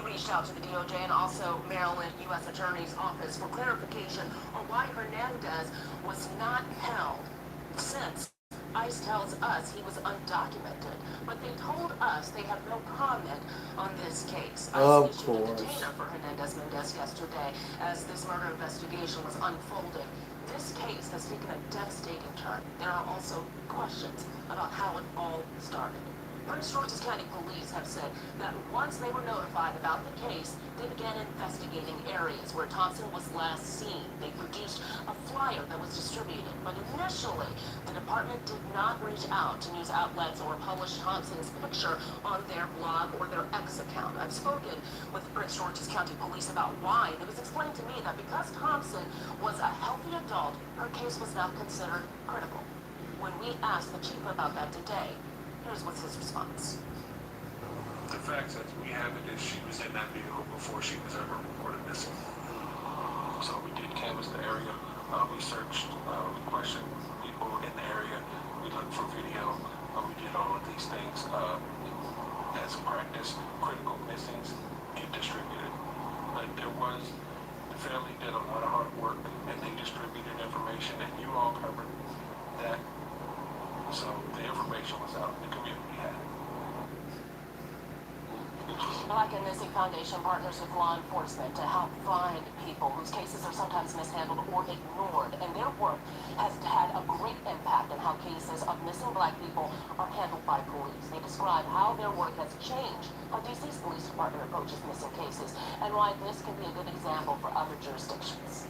Speaker 13: reached out to the DOJ and also Maryland U.S. Attorney's Office for clarification on why Hernandez was not held, since ICE tells us he was undocumented. But they told us they have no comment on this case.
Speaker 1: Of
Speaker 13: ICE issued
Speaker 1: course.
Speaker 13: a detainer for Hernandez-Mendez yesterday as this murder investigation was unfolding. This case has taken a devastating turn. There are also questions about how it all started. Prince George's County Police have said that once they were notified about the case, they began investigating areas where Thompson was last seen. They produced a flyer that was distributed, but initially, the department did not reach out to news outlets or publish Thompson's picture on their blog or their X account. I've spoken with Prince George's County Police about why, and it was explained to me that because Thompson was a healthy adult, her case was not considered critical. When we asked the chief about that today, here's what's his response.
Speaker 6: The facts that we have it is she was in that vehicle before she was ever reported missing. So we did canvass the area. We searched, we questioned people in the area. We looked for video. We did all of these things. As a practice, critical missings get distributed. But the family did a lot of hard work and they distributed information and you all covered that. So the information was out, the community had it.
Speaker 13: Black and Missing Foundation partners with law enforcement to help find people whose cases are sometimes mishandled or ignored, and their work has had a great impact on how cases of missing Black people are handled by police. They describe how their work has changed how DC's police department approaches missing cases, and why this can be a good example for other jurisdictions.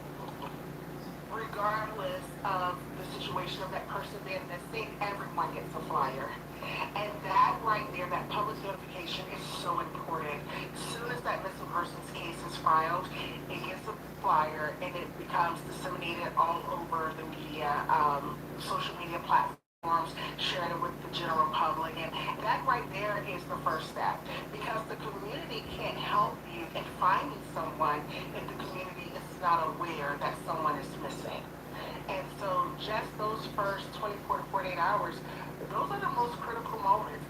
Speaker 14: Regardless of the situation of that person being missing, everyone gets a flyer. And that right there, that public notification is so important. As soon as that missing person's case is filed, it gets a flyer and it becomes disseminated all over the media, social media platforms, sharing it with the general public. And that right there is the first step. Because the community can't help you in finding someone if the community is not aware that someone is missing. And so just those first 24 to 48 hours, those are the most critical moments.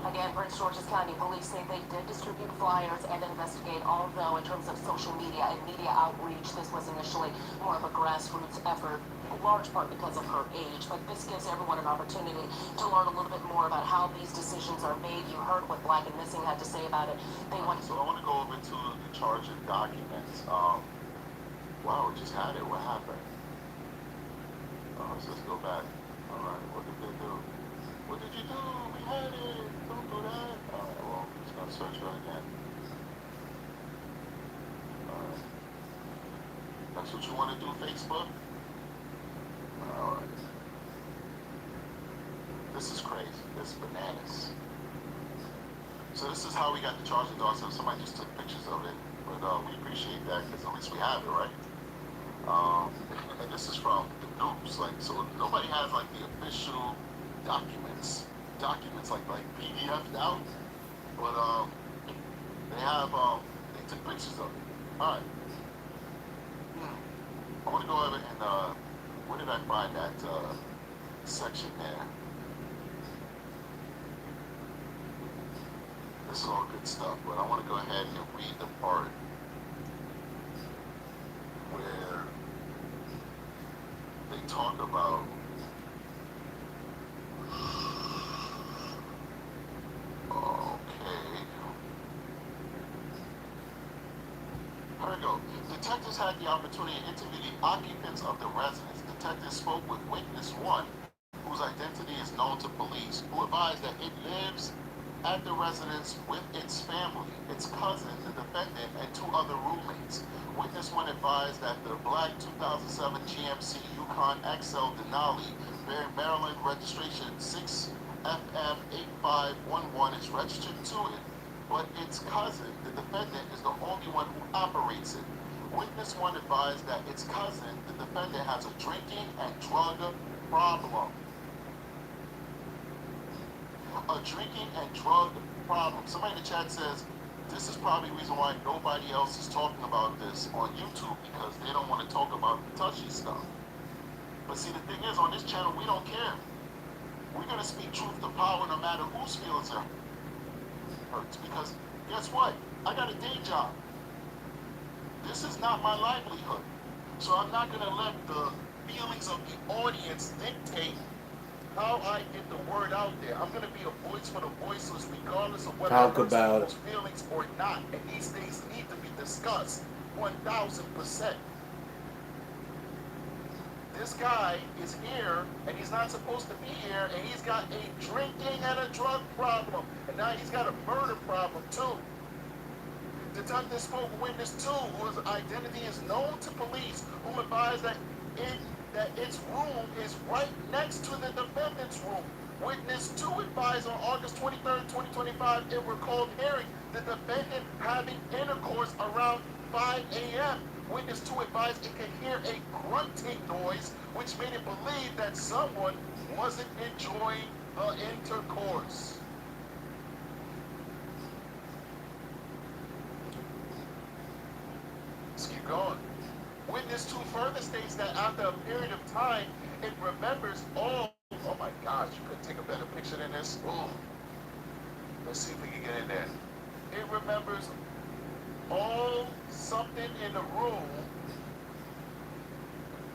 Speaker 13: Again, Prince George's County Police say they did distribute flyers and investigate, although in terms of social media and media outreach, this was initially more of a grassroots effort, in large part because of her age. But this gives everyone an opportunity to learn a little bit more about how these decisions are made. You heard what Black and Missing had to say about it.
Speaker 2: So I want to go over to the charging documents. Wow, we just had it. What happened? So let's go back. All right, what did they do? What did you do? We had it. Don't do that. All right, well, I'm just going to search for it again. All right. That's what you want to do, Facebook? All right. This is crazy. This is bananas. So this is how we got the charging documents. Somebody just took pictures of it. But we appreciate that because at least we have it, right? And this is from the news, like, so nobody has like the official documents like PDF'd out, but they have they took pictures of it. All right, I want to go over and where did I find that section there? This is all good stuff, but I want to go ahead and read the part where they talk about here we go. Detectives had the opportunity to interview the occupants of the residence. Detectives spoke with witness one, whose identity is known to police, who advised that it lives at the residence with its family, its cousin, the defendant, and two other roommates. Witness one advised that the black 2007 GMC Yukon XL Denali, bearing Maryland registration 6FF8511, is registered to it, but its cousin, the defendant, is the only one who operates it. Witness one advised that its cousin, the defendant, has a drinking and drug problem. A drinking and drug problem. Somebody in the chat says, this is probably the reason why nobody else is talking about this on YouTube, because they don't want to talk about the touchy stuff. But see, the thing is, on this channel, we don't care. We're going to speak truth to power no matter whose feelings it hurts. Because guess what? I got a day job. This is not my livelihood. So I'm not going to let the feelings of the audience dictate how I get the word out there. I'm going to be a voice for the voiceless regardless of whether it
Speaker 1: Talk
Speaker 2: hurts
Speaker 1: about it.
Speaker 2: people's feelings or not. And these things need to be discussed 1,000%. This guy is here, and he's not supposed to be here, and he's got a drinking and a drug problem. And now he's got a murder problem, too. Detective spoke with witness 2, whose identity is known to police, who advised that its room is right next to the defendant's room. Witness 2 advised on August 23rd, 2025, in recalled hearing the defendant having intercourse around 5 a.m. Witness 2 advised it could hear a grunting noise, which made it believe that someone wasn't enjoying the intercourse. Let's keep going. Witness 2 further states that after a period of time, it remembers all. Oh my gosh, you couldn't take a better picture than this. Ooh. Let's see if we can get in there. It remembers all something in the room.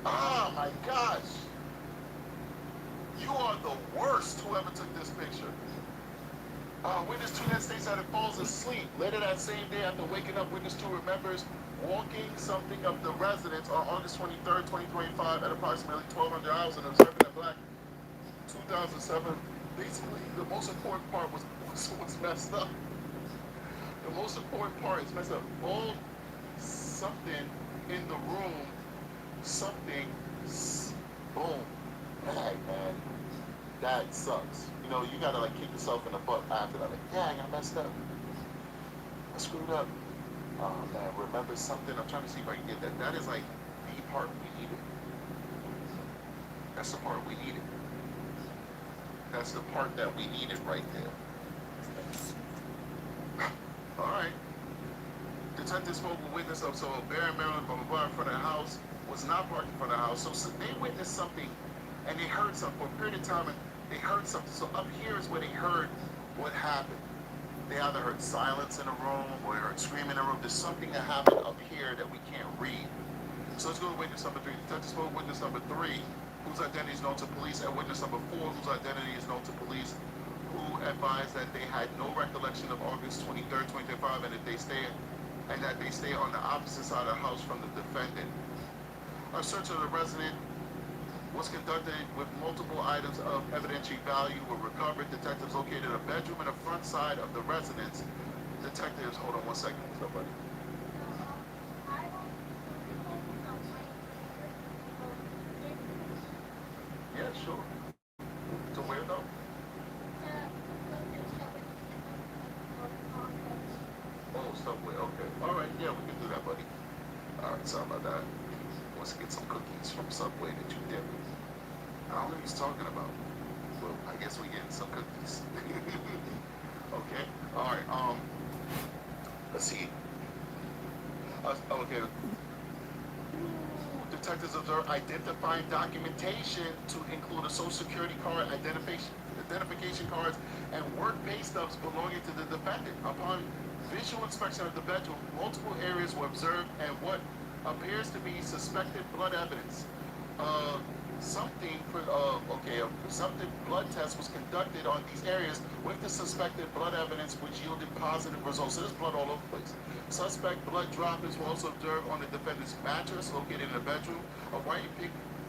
Speaker 2: Oh my gosh. You are the worst whoever took this picture. Witness 2 then states that it falls asleep. Later that same day after waking up, witness 2 remembers walking something of the residence on August 23rd, 2025 at approximately 1200 hours and observing a black 2007. Basically, the most important part was messed up. The most important part is messed up. All something in the room, something, boom. Hey, man, that sucks. You know, you gotta like kick yourself in the butt after that. Like, yeah, I got messed up. I screwed up. Oh man, remember something? I'm trying to see if I can get that. That is like the part we needed. That's the part we needed. That's the part that we needed right there. Alright. Detective spoke with witness of Barron, Maryland, blah, blah, blah, in front of the house, was not parked in front of the house. So they witnessed something and they heard something for a period of time and they heard something. So up here is where they heard what happened. They either heard silence in the room or they heard screaming in the room. There's something that happened up here that we can't read. So let's go to witness number 3. Detective spoke with witness number 3, whose identity is known to police, and witness number 4, whose identity is known to police, who advised that they had no recollection of August 23rd, 2025, and that they stay on the opposite side of the house from the defendant. A search of the resident was conducted with multiple items of evidentiary value were recovered. Detectives located a bedroom in the front side of the residence. Detectives, hold on one second, what's up, buddy? Yeah, sure. To where though? Oh, Subway, okay. Alright, yeah, we can do that, buddy. Alright, sorry about that. Wants to get some cookies from Subway that you dip. I don't know what he's talking about. Well, I guess we're getting some cookies. Okay, alright, let's see. Okay. Detectives observe identifying documentation to include a social security card, identification cards, and work pay stubs belonging to the defendant. Upon visual inspection of the bedroom, multiple areas were observed and what appears to be suspected blood evidence. Presumptive blood test was conducted on these areas with the suspected blood evidence, which yielded positive results. So there's blood all over the place. Suspect blood droplets were also observed on the defendant's mattress located in the bedroom. A white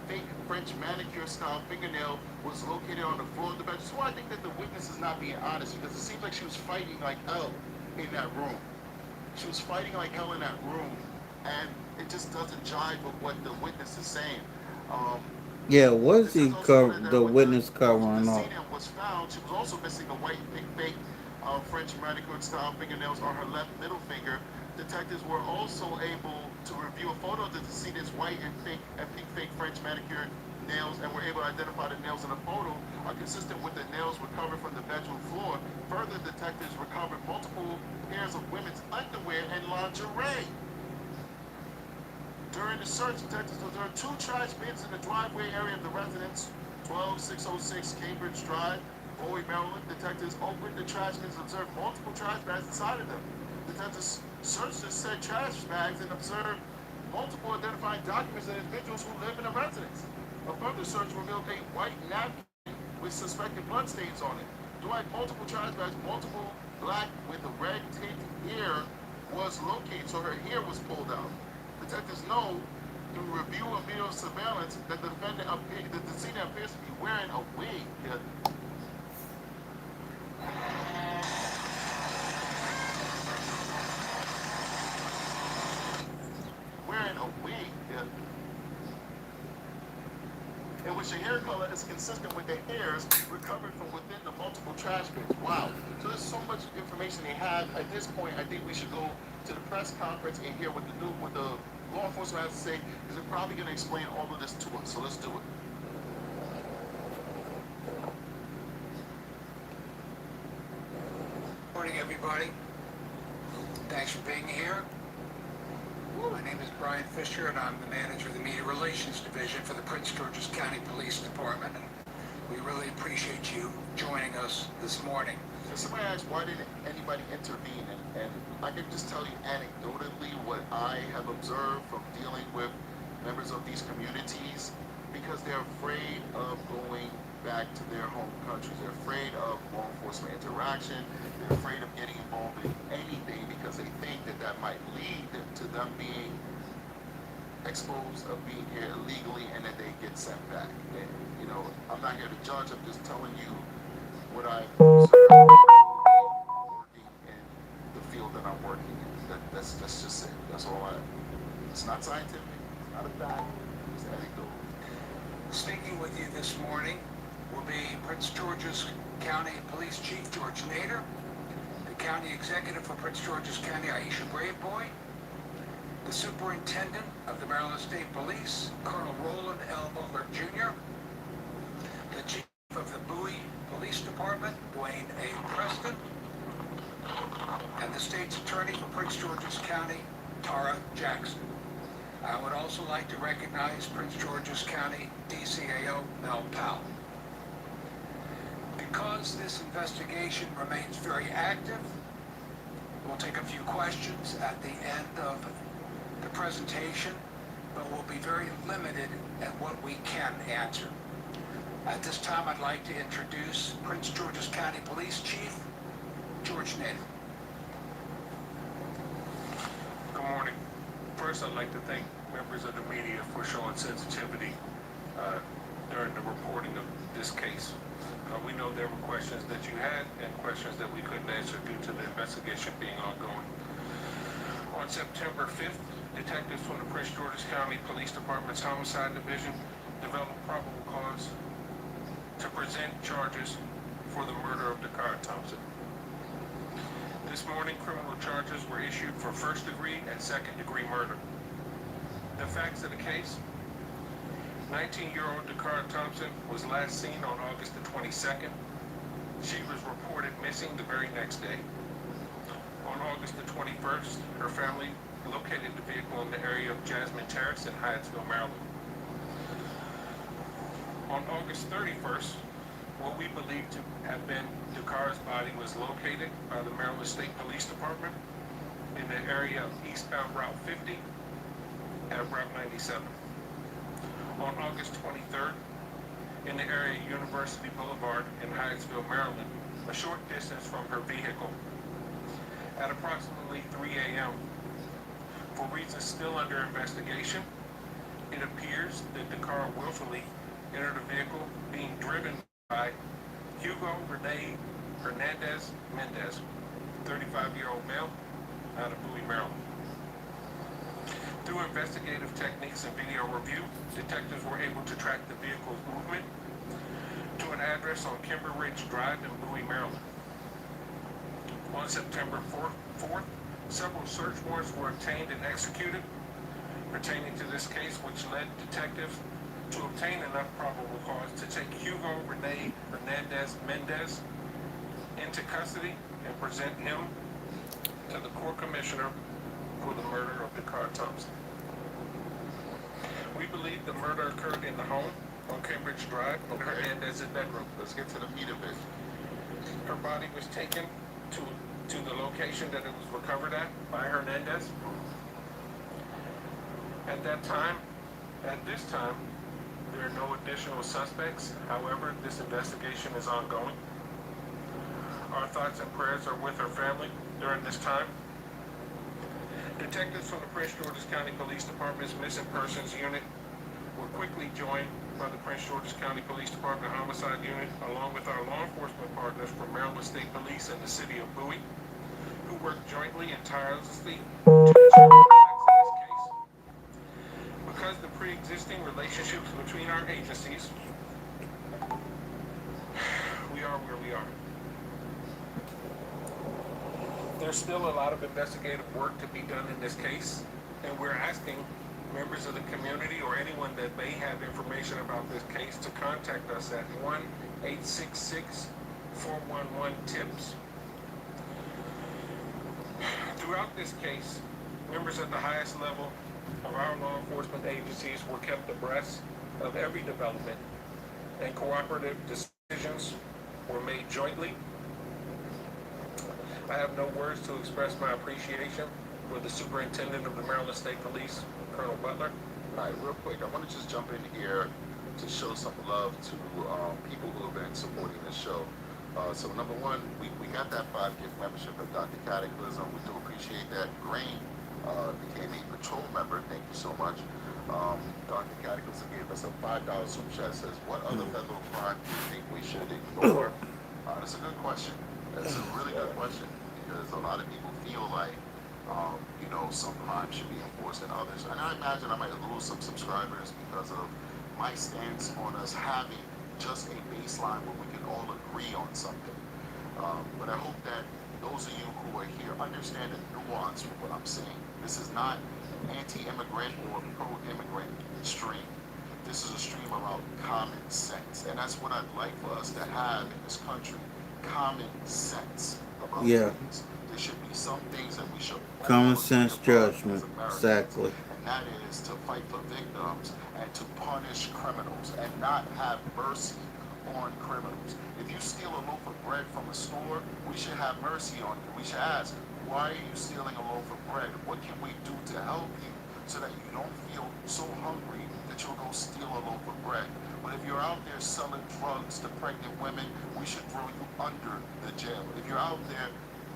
Speaker 2: fake French manicure style fingernail was located on the floor of the bedroom. So I think that the witness is not being honest because it seems like she was fighting like hell in that room. She was fighting like hell in that room, and it just doesn't jive with what the witness is saying.
Speaker 1: Yeah, what's the witness covering up?
Speaker 2: Was found. She was also missing a white fake French manicure style fingernails on her left middle finger. Detectives were also able to review a photo of the decedent's white and pink fake French manicure nails and were able to identify the nails in the photo are consistent with the nails recovered from the bedroom floor. Further, detectives recovered multiple pairs of women's underwear and lingerie. During the search, detectives observed 2 trash bins in the driveway area of the residence, 12606 Cambridge Drive, Bowie, Maryland. Detectives opened the trash bins and observed multiple trash bags inside of them. Detectives searched the said trash bags and observed multiple identifying documents of individuals who live in the residence. A further search revealed a white napkin with suspected bloodstains on it. Throughout multiple trash bags, multiple black with a red tint hair was located, so her hair was pulled out. Detectives know through review of video surveillance that the decedent appears to be wearing a wig. Wearing a wig. In which the hair color is consistent with the hairs recovered from within the multiple trash bins. Wow. So there's so much information they have. At this point, I think we should go to the press conference and hear what the law enforcement has to say, because they're probably going to explain all of this to us. So let's do it.
Speaker 15: Morning, everybody. Thanks for being here. My name is Brian Fisher, and I'm the manager of the Media Relations Division for the Prince George's County Police Department. And we really appreciate you joining us this morning.
Speaker 2: So somebody asked, why didn't anybody intervene? And I can just tell you anecdotally what I have observed from dealing with members of these communities, because they're afraid of going back to their home countries. They're afraid of law enforcement interaction. They're afraid of getting involved in anything because they think that that might lead to them being exposed of being here illegally and that they get sent back. And, you know, I'm not here to judge. I'm just telling you what I've observed working in the field that I'm working in. That's just it. That's all it's not scientific. It's not a fact. It's anecdotal.
Speaker 15: Speaking with you this morning will be Prince George's County Police Chief George Nader, the County Executive for Prince George's County Aisha Braveboy, the Superintendent of the Maryland State Police, Colonel Roland L. Butler Jr., the Chief of the Bowie Police Department, Dwayne A. Preston, and the State's Attorney for Prince George's County, Tara Jackson. I would also like to recognize Prince George's County DCAO Mel Powell. Because this investigation remains very active, we'll take a few questions at the end of the presentation, but we'll be very limited at what we can answer. At this time, I'd like to introduce Prince George's County Police Chief, George Nader.
Speaker 6: Good morning. First, I'd like to thank members of the media for showing sensitivity during the reporting of this case. We know there were questions that you had and questions that we couldn't answer due to the investigation being ongoing. On September 5th, detectives from the Prince George's County Police Department's Homicide Division developed probable cause to present charges for the murder of Decara Thompson. This morning, criminal charges were issued for first-degree and second-degree murder. The facts of the case: 19-year-old Decara Thompson was last seen on August the 22nd. She was reported missing the very next day. On August the 21st, her family located the vehicle in the area of Jasmine Terrace in Hyattsville, Maryland. On August 31st, what we believe to have been Decara's body was located by the Maryland State Police Department in the area of eastbound Route 50 at Route 97. On August 23rd, in the area of University Boulevard in Hyattsville, Maryland, a short distance from her vehicle. At approximately 3 a.m., for reasons still under investigation, it appears that Decara willfully entered a vehicle being driven by Hugo Rene Hernandez Mendez, 35-year-old male, out of Bowie, Maryland. Through investigative techniques and video review, detectives were able to track the vehicle's movement to an address on Kimber Ridge Drive in Bowie, Maryland. On September 4th, several search warrants were obtained and executed pertaining to this case, which led detectives to obtain enough probable cause to take Hugo Rene Hernandez Mendez into custody and present him to the court commissioner for the murder of Decara Thompson. believe the murder occurred in the home on Cambridge Drive in Hernandez's bedroom.
Speaker 2: Let's get to the meat of it.
Speaker 6: Her body was taken to the location that it was recovered at by Hernandez. At this time, there are no additional suspects. However, this investigation is ongoing. Our thoughts and prayers are with her family during this time. Detectives from the Prince George's County Police Department's Missing Persons Unit were quickly joined by the Prince George's County Police Department Homicide Unit, along with our law enforcement partners from Maryland State Police and the City of Bowie, who worked jointly and tirelessly to ensure the facts of this case. Because the pre-existing relationships between our agencies, we are where we are. There's still a lot of investigative work to be done in this case, and we're asking members of the community or anyone that may have information about this case to contact us at 1-866-411-TIPS. Throughout this case, members at the highest level of our law enforcement agencies were kept abreast of every development, and cooperative decisions were made jointly. I have no words to express my appreciation for the Superintendent of the Maryland State Police, Colonel Butler.
Speaker 2: All right, real quick, I want to just jump in here to show some love to people who have been supporting this show. So number one, we got that 5-gift membership of Dr. Cataclysm. We do appreciate that. Grain became a patrol member. Thank you so much. Dr. Cataclysm gave us a $5 super chat. Says, what other federal crime do you think we should ignore? That's a good question. That's a really good question, because a lot of people feel like, some crimes should be enforced than others. And I imagine I might lose some subscribers because of my stance on us having just a baseline where we can all agree on something. But I hope that those of you who are here understand the nuance with what I'm saying. This is not anti-immigrant or pro-immigrant stream. This is a stream about common sense. And that's what I'd like for us to have in this country. Common sense about things. There should be some things that we should
Speaker 1: common sense judgment, exactly.
Speaker 2: And that is to fight for victims and to punish criminals and not have mercy on criminals. If you steal a loaf of bread from a store, we should have mercy on you. We should ask, why are you stealing a loaf of bread? What can we do to help you so that you don't feel so hungry that you'll go steal a loaf of bread? But if you're out there selling drugs to pregnant women, we should throw you under the jail. If you're out there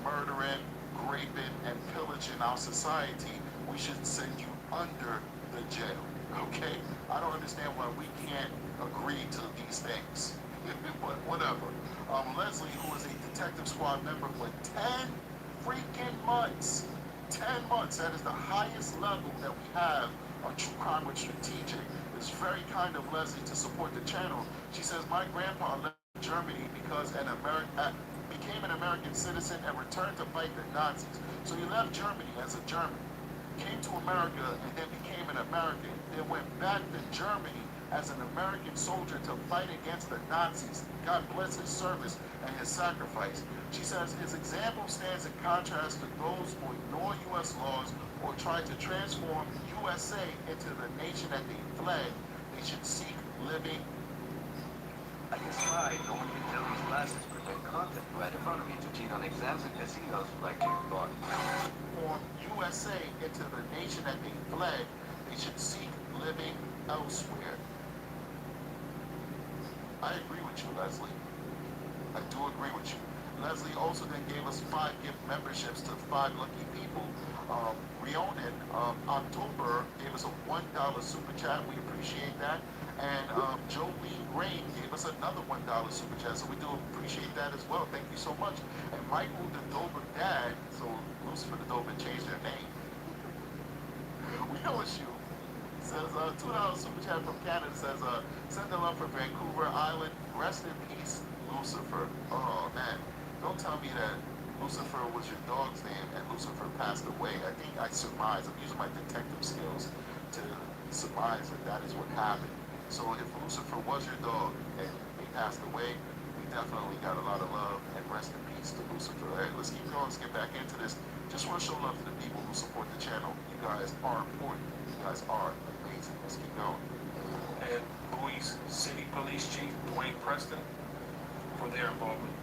Speaker 2: murdering, raping, and pillaging our society, we should send you under the jail, okay? I don't understand why we can't agree to these things, but whatever. Leslie, who is a detective squad member for 10 freaking months, 10 months, that is the highest level that we have on True Crime with Strategic. It's very kind of Leslie to support the channel. She says, my grandpa left Germany because became an American citizen and returned to fight the Nazis. So he left Germany as a German, came to America and then became an American, then went back to Germany as an American soldier to fight against the Nazis. God bless his service and his sacrifice. She says his example stands in contrast to those who ignore U.S. laws or try to transform USA into the nation that they fled. They should seek living.
Speaker 11: I guess right. No one can tell these classes protect content right in front of you to cheat on exams and casinos like you thought.
Speaker 2: Transform USA into the nation that they fled. They should seek living elsewhere. I agree with you, Leslie. I do agree with you. Leslie also then gave us 5 gift memberships to 5 lucky people. Rionan, October, gave us a $1 super chat. We appreciate that. And Jolene Grain gave us another $1 super chat. So we do appreciate that as well. Thank you so much. And Michael the Dover Dad, so Lucifer the Dover changed their name. We know it's you. Says $2 super chat from Canada. Says send the love for Vancouver Island. Rest in peace, Lucifer. Oh man, don't tell me that Lucifer was your dog's name and Lucifer passed away. I think I surmise. I'm using my detective skills to surmise that that is what happened. So if Lucifer was your dog and he passed away, we definitely got a lot of love and rest in peace to Lucifer. All right, let's keep going. Let's get back into this. Just want to show love to the people who support the channel. You guys are important. You guys are amazing. amazing. Let's keep going.
Speaker 6: And Bowie City Police Chief Dwayne Preston for their involvement.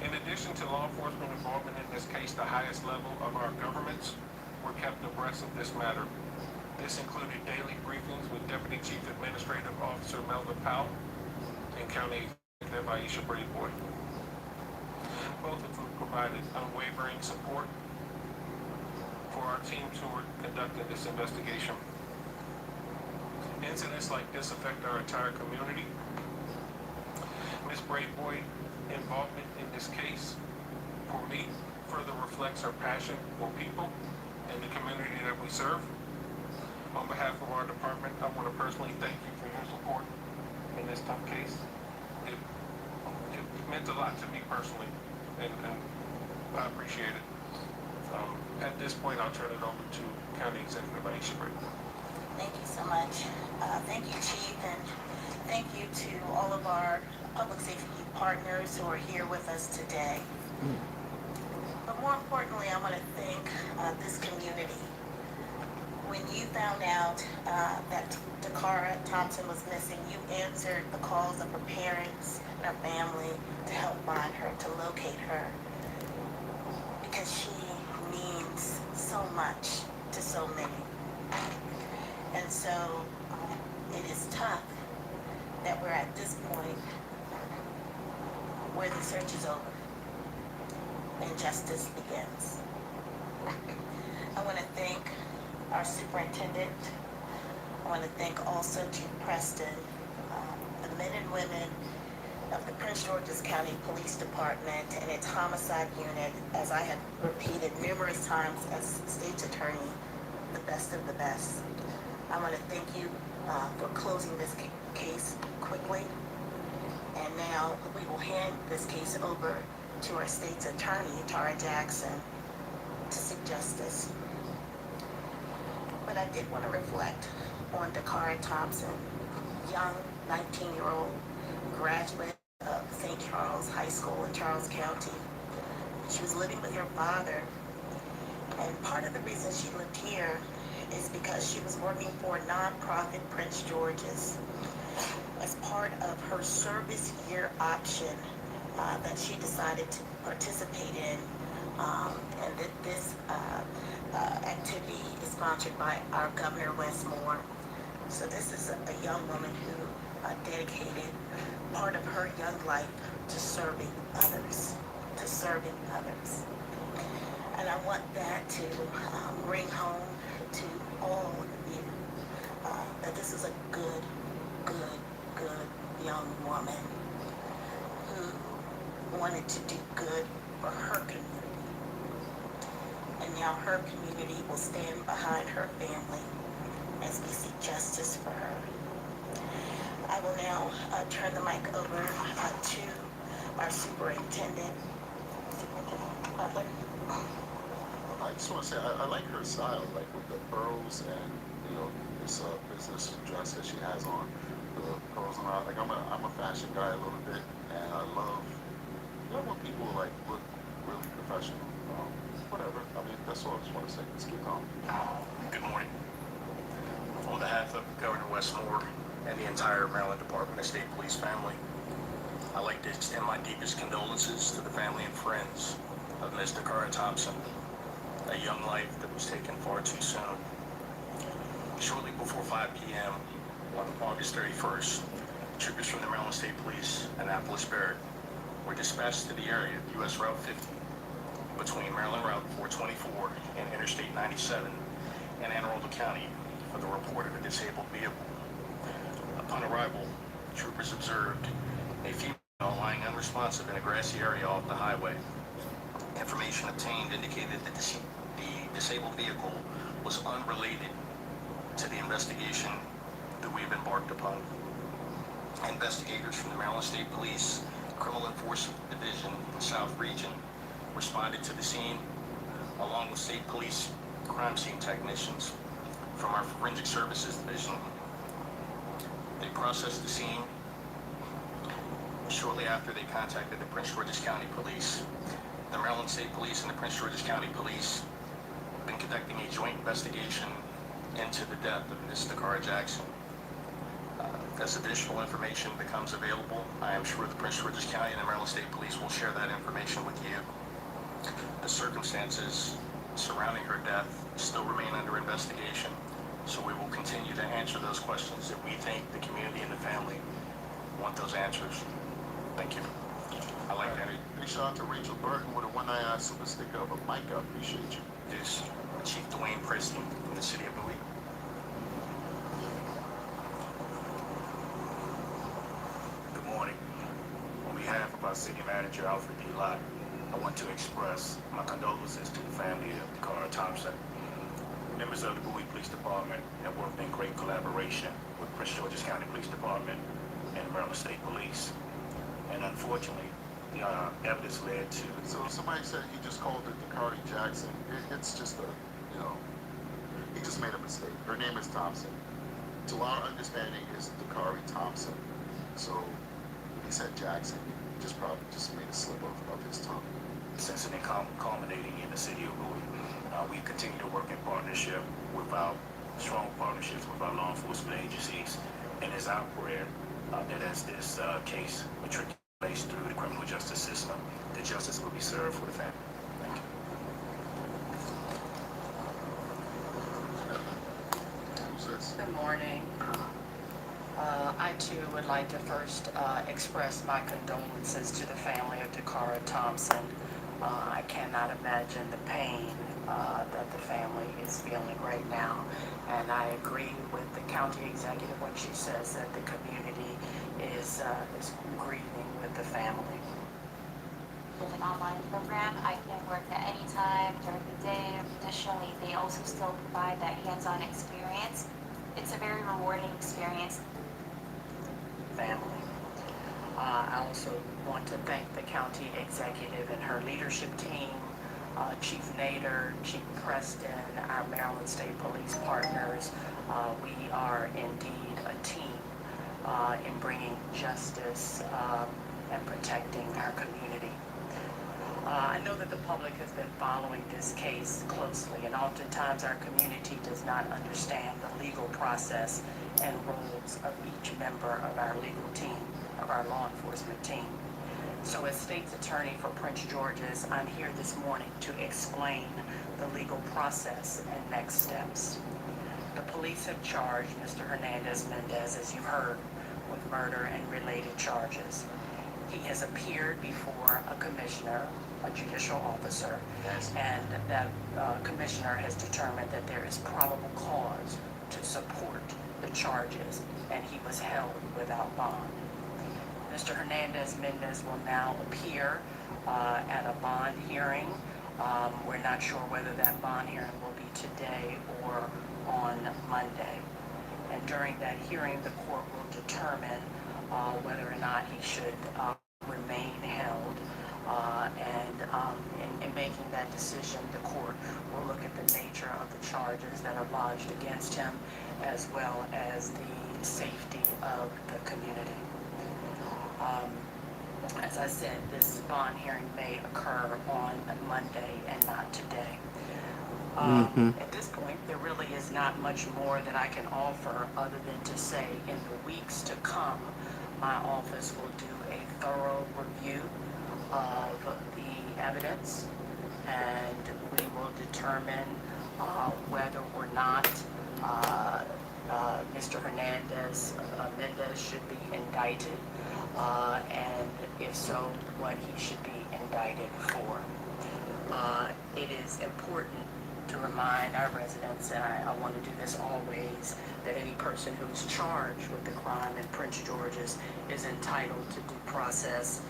Speaker 6: In addition to law enforcement involvement in this case, the highest level of our governments were kept abreast of this matter. This included daily briefings with Deputy Chief Administrative Officer Melvin Powell and County Executive Aisha Braidboy, both of whom provided unwavering support for our teams who were conducting this investigation. Incidents like this affect our entire community. Ms. Braidboy's involvement in this case, for me, further reflects her passion for people and the community that we serve. On behalf of our department, I want to personally thank you for your support in this tough case. It meant a lot to me personally, and I appreciate it. At this point, I'll turn it over to County Executive Aisha Braidboy.
Speaker 5: Thank you so much. Thank you, Chief, and thank you to all of our public safety partners who are here with us today. But more importantly, I want to thank this community. When you found out that Decara Thompson was missing, you answered the calls of her parents and her family to help find her, to locate her, because she means so much to so many. And so it is tough that we're at this point where the search is over and justice begins. I want to thank our superintendent. I want to thank also Chief Preston, the men and women of the Prince George's County Police Department and its homicide unit, as I have repeated numerous times as state's attorney, the best of the best. I want to thank you for closing this case quickly. And now we will hand this case over to our state's attorney, Tara Jackson, to seek justice. But I did want to reflect on Decara Thompson, young 19-year-old graduate of St. Charles High School in Charles County. She was living with her father, and part of the reason she lived here is because she was working for a nonprofit, Prince George's, as part of her service year option that she decided to participate in. And that this activity is sponsored by our Governor Wes Moore. So this is a young woman who dedicated part of her young life to serving others, And I want that to ring home to all of you that this is a good young woman who wanted to do good for her community. And now her community will stand behind her family as we seek justice for her. I will now turn the mic over to our superintendent. Butler.
Speaker 2: I just want to say, I like her style, like with the pearls and, you know, this business dress that she has on, the pearls and all. Like, I'm a fashion guy a little bit, and I love when people like look really professional. Whatever. I mean, that's all I just want to say. Let's keep going.
Speaker 8: Good morning. On behalf of Governor Wes Moore and the entire Maryland Department of State Police family, I'd like to extend my deepest condolences to the family and friends of Ms. Decara Thompson, a young life that was taken far too soon. Shortly before 5 p.m. on August 31st, troopers from the Maryland State Police, Annapolis Barrett, were dispatched to the area of U.S. Route 50 between Maryland Route 424 and Interstate 97 in Anne Arundel County for the report of a disabled vehicle. Upon arrival, troopers observed a female lying unresponsive in a grassy area off the highway. Information obtained indicated that the disabled vehicle was unrelated to the investigation that we've embarked upon. Investigators from the Maryland State Police Criminal Enforcement Division South Region responded to the scene, along with State Police crime scene technicians from our Forensic Services Division. They processed the scene. Shortly after, they contacted the Prince George's County Police. The Maryland State Police and the Prince George's County Police have been conducting a joint investigation
Speaker 6: into the death of Miss Decara Jackson. As additional information becomes available, I am sure the Prince George's County and the Maryland State Police will share that information with you. The circumstances surrounding her death still remain under investigation, so we will continue to answer those questions if we think the community and the family want those answers. Thank you. I like that.
Speaker 2: Big shout out to Rachel Burton with a one-eye super sticker of a mic. I appreciate you.
Speaker 6: This Chief Dwayne Preston from the city of Bowie.
Speaker 16: Good morning. On behalf of our city manager, Alfred D. Lott, I want to express my condolences to the family of Decara Thompson. Members of the Bowie Police Department have worked in great collaboration with Prince George's County Police Department and the Maryland State Police. And unfortunately, the evidence led to...
Speaker 2: So somebody said he just called it Decara Jackson. It's just a, he just made a mistake. Her name is Thompson. To our understanding, is Decara Thompson. So he said Jackson. He probably just made a slip of his tongue.
Speaker 16: This incident culminating in the city of Bowie. We continue to work in partnership with our strong partnerships with our law enforcement agencies, and it's our prayer that as this case matriculates through the criminal justice system, that justice will be served for the family. Thank you.
Speaker 17: Good morning. I too would like to first express my condolences to the family of Decara Thompson. I cannot imagine the pain that the family is feeling right now. And I agree with the county executive when she says that the community is grieving with the family.
Speaker 10: With an online program, I can work at any time during the day. Additionally, they also still provide that hands-on experience. It's a very rewarding experience.
Speaker 17: Family. I also want to thank the county executive and her leadership team, Chief Nader, Chief Preston, our Maryland State Police partners. We are indeed a team in bringing justice and protecting our community. I know that the public has been following this case closely, and oftentimes our community does not understand the legal process and roles of each member of our legal team, of our law enforcement team. So as State's Attorney for Prince George's, I'm here this morning to explain the legal process and next steps. The police have charged Mr. Hernandez-Mendez, as you've heard, with murder and related charges. He has appeared before a commissioner, a judicial officer, and that commissioner has determined that there is probable cause to support the charges, and he was held without bond. Mr. Hernandez-Mendez will now appear at a bond hearing. We're not sure whether that bond hearing will be today or on Monday. And during that hearing, the court will determine whether or not he should remain held. In making that decision, the court will look at the nature of the charges that are lodged against him, as well as the safety of the community. As I said, this bond hearing may occur on Monday and not today. At this point, there really is not much more that I can offer other than to say in the weeks to come, my office will do a thorough review of the evidence, and we will determine whether or not Mr. Hernandez-Mendez should be indicted, and if so, what he should be indicted for. It is important to remind our residents, and I want to do this always, that any person who's charged with the crime in Prince George's is entitled to due process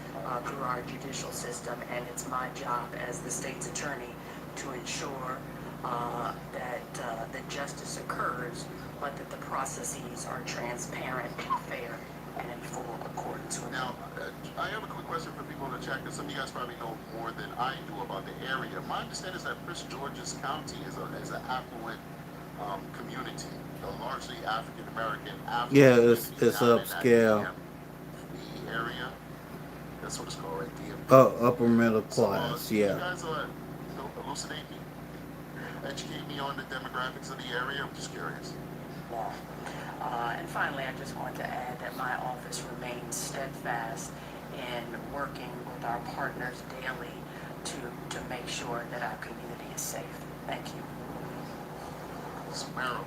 Speaker 17: through our judicial system, and it's my job as the state's attorney to ensure that justice occurs, but that the processes are transparent and fair and in full accordance with
Speaker 2: Now, I have a quick question for people in the chat, because some of you guys probably know more than I do about the area. My understanding is that Prince George's County is an affluent community, a largely African-American.
Speaker 1: Yeah, it's upscale.
Speaker 2: The area, that's what it's called, right?
Speaker 1: Upper middle class,
Speaker 2: so,
Speaker 1: yeah.
Speaker 2: You guys elucidate me? educate me on the demographics of the area? I'm just curious.
Speaker 17: Law. And finally, I just want to add that my office remains steadfast in working with our partners daily to make sure that our community is safe. Thank you.
Speaker 2: It's Maryland.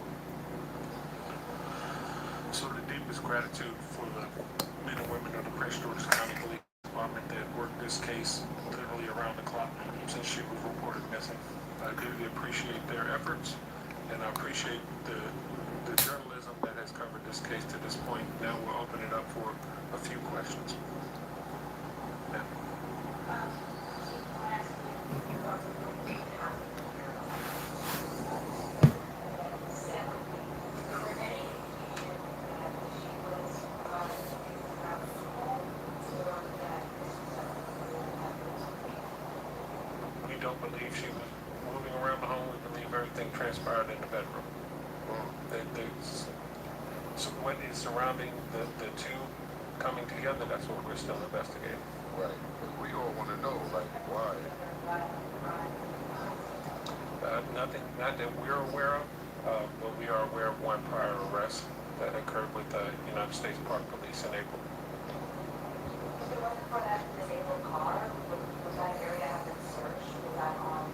Speaker 6: So the deepest gratitude for the men and women of the Prince George's County Police Department that worked this case literally around the clock since she was reported missing. I deeply appreciate their efforts, and I appreciate the journalism that has covered this case to this point. Now we'll open it up for a few questions. Yeah. We don't believe she was moving around the home. We believe everything transpired in the bedroom. So what is surrounding the two coming together, that's what we're still investigating.
Speaker 2: Right. But we all want to know, like, why?
Speaker 6: Nothing, not that we're aware of, but we are aware of one prior arrest that occurred with the United States Park Police in April.
Speaker 10: If it wasn't for that disabled car, would that area have been searched? Was that on?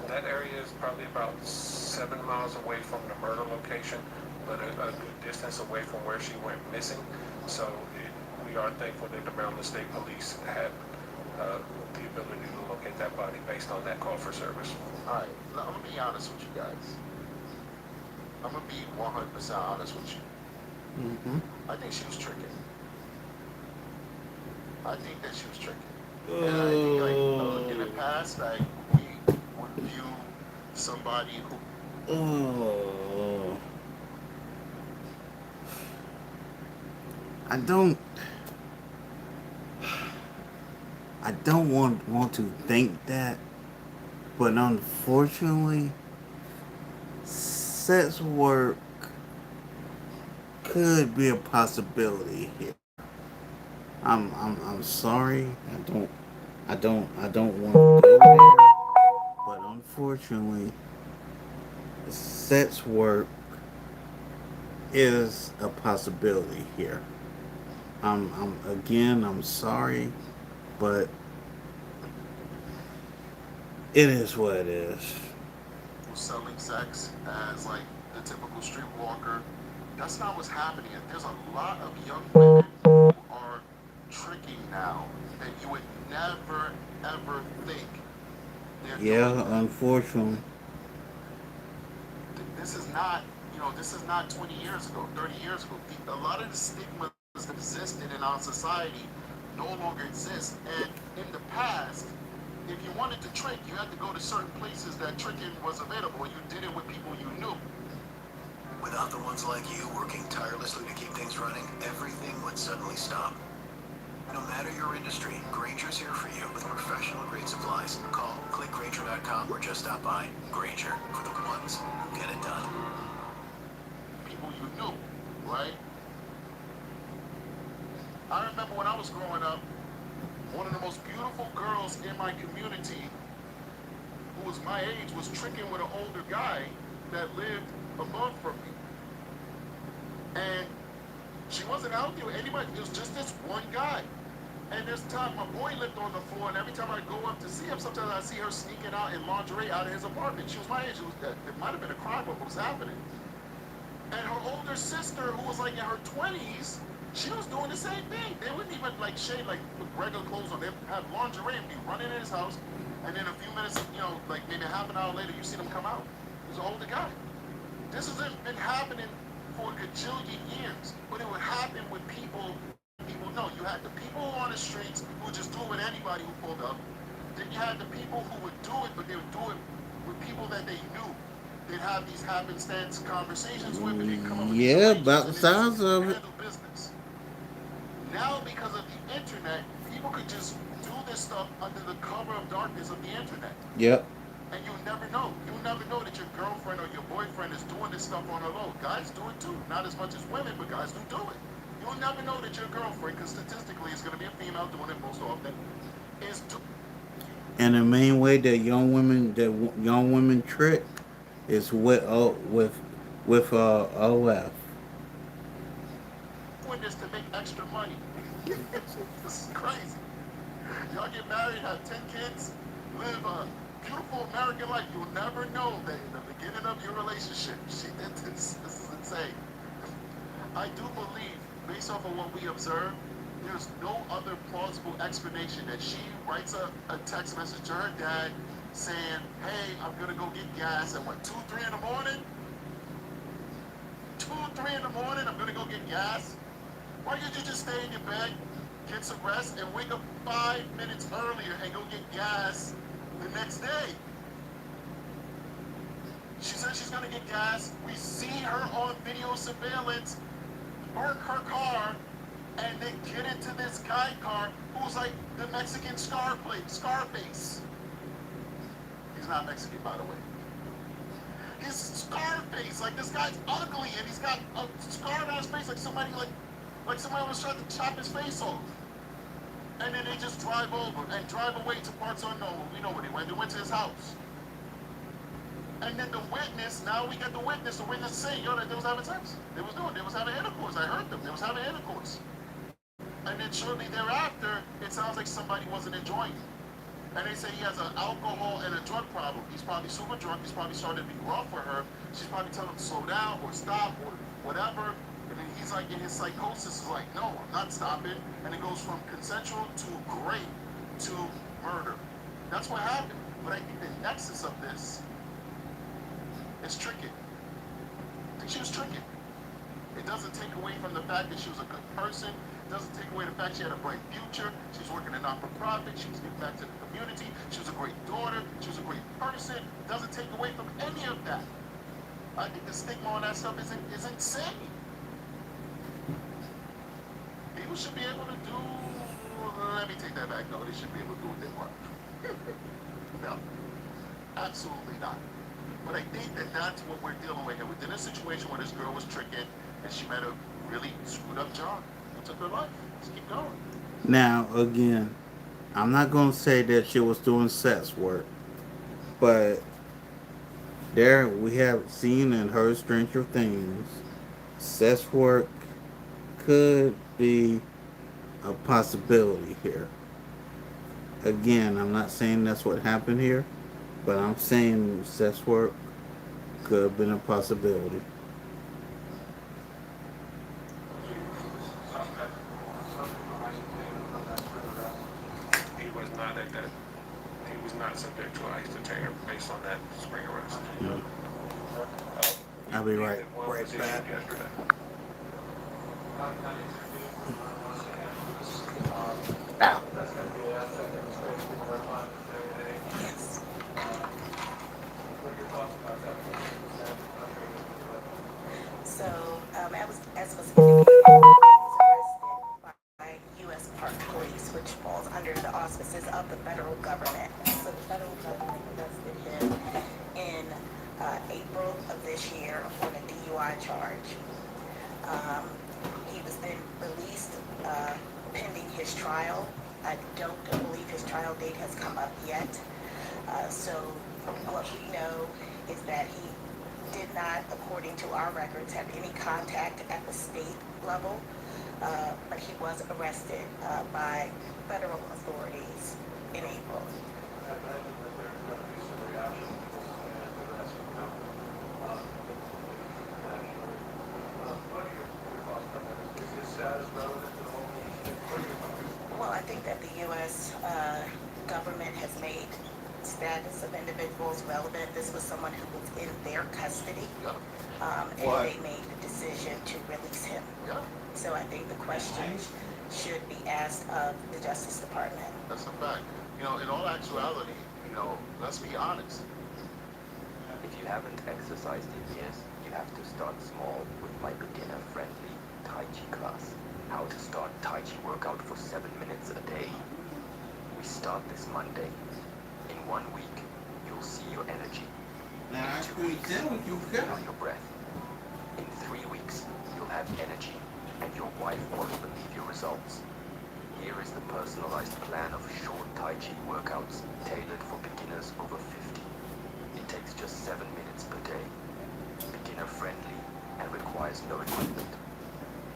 Speaker 6: That area is probably about 7 miles away from the murder location, but a good distance away from where she went missing. So we are thankful that the Maryland State Police had the ability to locate that body based on that call for service.
Speaker 2: All right, now, I'm going to be honest with you guys. I'm going to be 100% honest with you. I think she was tricking. I think that she was tricking. And I think, like, in the past, like, we would view somebody who...
Speaker 1: I don't want to think that, but unfortunately, sex work could be a possibility here. I'm sorry. I don't want to go there, but unfortunately, sex work is a possibility here. I'm sorry, but it is what it is.
Speaker 2: selling sex as like the typical streetwalker. That's not what's happening. There's a lot of young women who are tricking now that you would never ever think.
Speaker 1: Yeah, unfortunately.
Speaker 2: This is not, this is not 20 years ago, 30 years ago. A lot of the stigmas that existed in our society no longer exist. And in the past, if you wanted to trick, you had to go to certain places that tricking was available. You did it with people you knew.
Speaker 8: Without the ones like you working tirelessly to keep things running, everything would suddenly stop. No matter your industry, Grainger's here for you with professional grade supplies. Call, click Grainger.com or just stop by. Grainger, for the ones who get it done.
Speaker 2: People you knew, right? I remember when I was growing up, one of the most beautiful girls in my community, who was my age, was tricking with an older guy that lived above from me. And she wasn't out there with anybody. It was just this one guy. And this time, my boy lived on the floor, and every time I go up to see him, sometimes I see her sneaking out in lingerie out of his apartment. She was my age. It might have been a crime, but what was happening. And her older sister, who was like in her 20s, she was doing the same thing. They wouldn't even like shave, like put regular clothes on. They'd have lingerie and be running in his house, and then a few minutes, like maybe half an hour later, you see them come out. It was an older guy. This has been happening for a gajillion years, but it would happen with people know. You had the people on the streets who would just do it with anybody who pulled up. Then you had the people who would do it, but they would do it with people that they knew. They'd have these happenstance conversations with, and they'd come up with
Speaker 1: about the size of it.
Speaker 2: Business. Now, because of the internet, people could just do this stuff under the cover of darkness of the internet.
Speaker 1: Yep.
Speaker 2: And you'll never know. You'll never know that your girlfriend or your boyfriend is doing this stuff on her low. Guys do it too. Not as much as women, but guys do it. You'll never know that your girlfriend, because statistically it's going to be a female doing it most often, is
Speaker 1: And the main way that young women trick is with OF.
Speaker 2: Doing this to make extra money. This is crazy. Y'all get married, have 10 kids, live a beautiful American life. You'll never know that in the beginning of your relationship, she did this. This is insane. I do believe, based off of what we observed, there's no other plausible explanation that she writes a text message to her dad saying, hey, I'm going to go get gas at what, 2, 3 in the morning? 2, 3 in the morning, I'm going to go get gas? Why can't you just stay in your bed, get some rest, and wake up 5 minutes earlier and go get gas the next day? She said she's going to get gas. We see her on video surveillance park her car and then get into this guy car who's like the Mexican Scarface. He's not Mexican, by the way. He's Scarface. Like, this guy's ugly and he's got a scar on his face like somebody was trying to chop his face off. And then they just drive over and drive away to parts unknown. We know where they went. They went to his house. And then the witness, now we get the witness saying, yo, that they was having sex. They was having intercourse. I heard them. They was having intercourse. And then shortly thereafter, it sounds like somebody wasn't enjoying it. And they say he has an alcohol and a drug problem. He's probably super drunk. He's probably starting to be rough for her. She's probably telling him to slow down or stop or whatever. And then he's like, in his psychosis, is like, no, I'm not stopping. And it goes from consensual to rape to murder. That's what happened. But I think the nexus of this is tricky. I think she was tricky. It doesn't take away from the fact that she was a good person. It doesn't take away the fact she had a bright future. She was working in non-for-profit. She was giving back to the community. She was a great daughter. She was a great person. It doesn't take away from any of that. I think the stigma on that stuff is insane. People should be able to do... Let me take that back. No, they should be able to do what they want. No. Absolutely not. But I think that that's what we're dealing with here. We're in a situation where this girl was tricking and she met a really screwed up job. It took her life. Let's keep going.
Speaker 1: Now, again, I'm not going to say that she was doing sex work, but there we have seen and heard stranger things. Sex work could be a possibility here. Again, I'm not saying that's what happened here, but I'm saying sex work could have been a possibility.
Speaker 6: He was not at that. He was not subject to ICE detainer based on that spring arrest.
Speaker 1: No. I'll be right back. Ow.
Speaker 5: So, as was indicated, he was arrested by U.S. Park Police, which falls under the auspices of the federal government. So the federal government arrested him in April of this year on a DUI charge. He was then released pending his trial. I don't believe his trial date has come up yet. So what we know is that he did not, according to our records, have any contact at the state level, but he was arrested by federal authorities in April. Well, I think that the U.S. Government has made status of individuals relevant. This was someone who was in their custody, and they made the decision to release him. So I think the questions should be asked of the Justice Department.
Speaker 2: That's a fact. In all actuality, let's be honest.
Speaker 11: If you haven't exercised in years, you have to start small with my beginner-friendly Tai Chi class. How to start Tai Chi workout for 7 minutes a day. We start this Monday. In 1 week, you'll see your energy. In 2 weeks, you'll feel your breath. In 3 weeks, you'll have energy, and your wife won't believe your results. Here is the personalized plan of short Tai Chi workouts tailored for beginners over 50. It takes just 7 minutes per day. Beginner friendly and requires no equipment.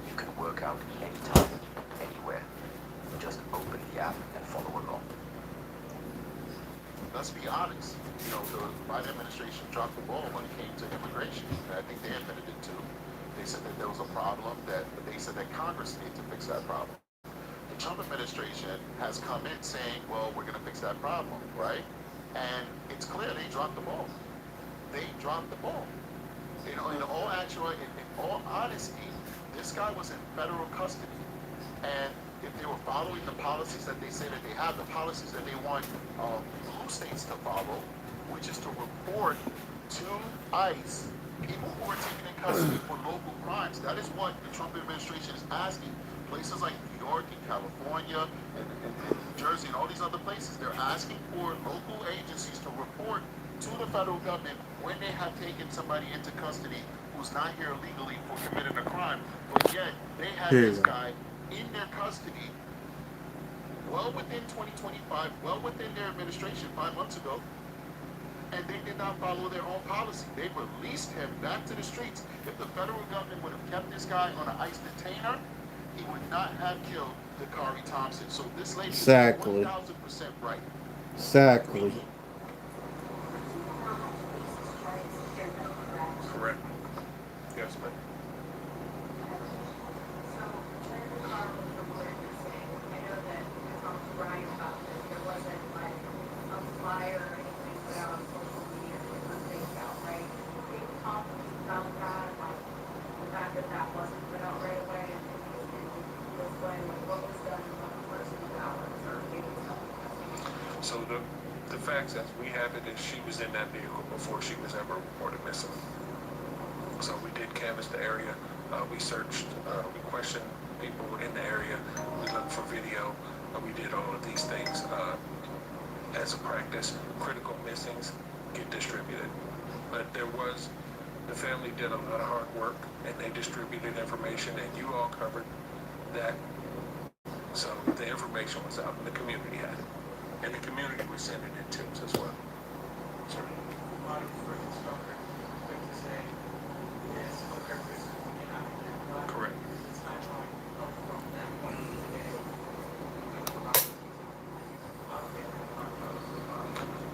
Speaker 11: You can work out anytime, anywhere. Just open the app and follow along.
Speaker 2: Let's be honest. You know, the Biden administration dropped the ball when it came to immigration. And I think they admitted it too. They said that there was a problem, but they said that Congress needed to fix that problem. The Trump administration has come in saying, well, we're going to fix that problem, right? And it's clear they dropped the ball. They dropped the ball. You know, in all honesty, this guy was in federal custody. And if they were following the policies that they say that they have, the policies that they want blue states to follow, which is to report to ICE people who are taken in custody for local crimes. That is what the Trump administration is asking. Places like New York and California and New Jersey and all these other places, they're asking for local agencies to report to the federal government when they have taken somebody into custody who's not here illegally for committing a crime. But yet, they had this guy in their custody well within 2025, well within their administration 5 months ago, and they did not follow their own policy. They released him back to the streets. If the federal government would have kept this guy on an ICE detainer, he would not have killed Decara Thompson. So this lady is 1,000% right.
Speaker 1: Exactly.
Speaker 6: Correct. Yes, ma'am. So the facts as we have it is she was in that vehicle before she was ever reported missing. So we did canvass the area. We searched, we questioned people in the area. We looked for video. We did all of these things as a practice. Critical missings get distributed. But the family did a lot of hard work and they distributed information and you all covered that. So the information was out and the community had it. And the community was sending it to us as well. Sure. Correct.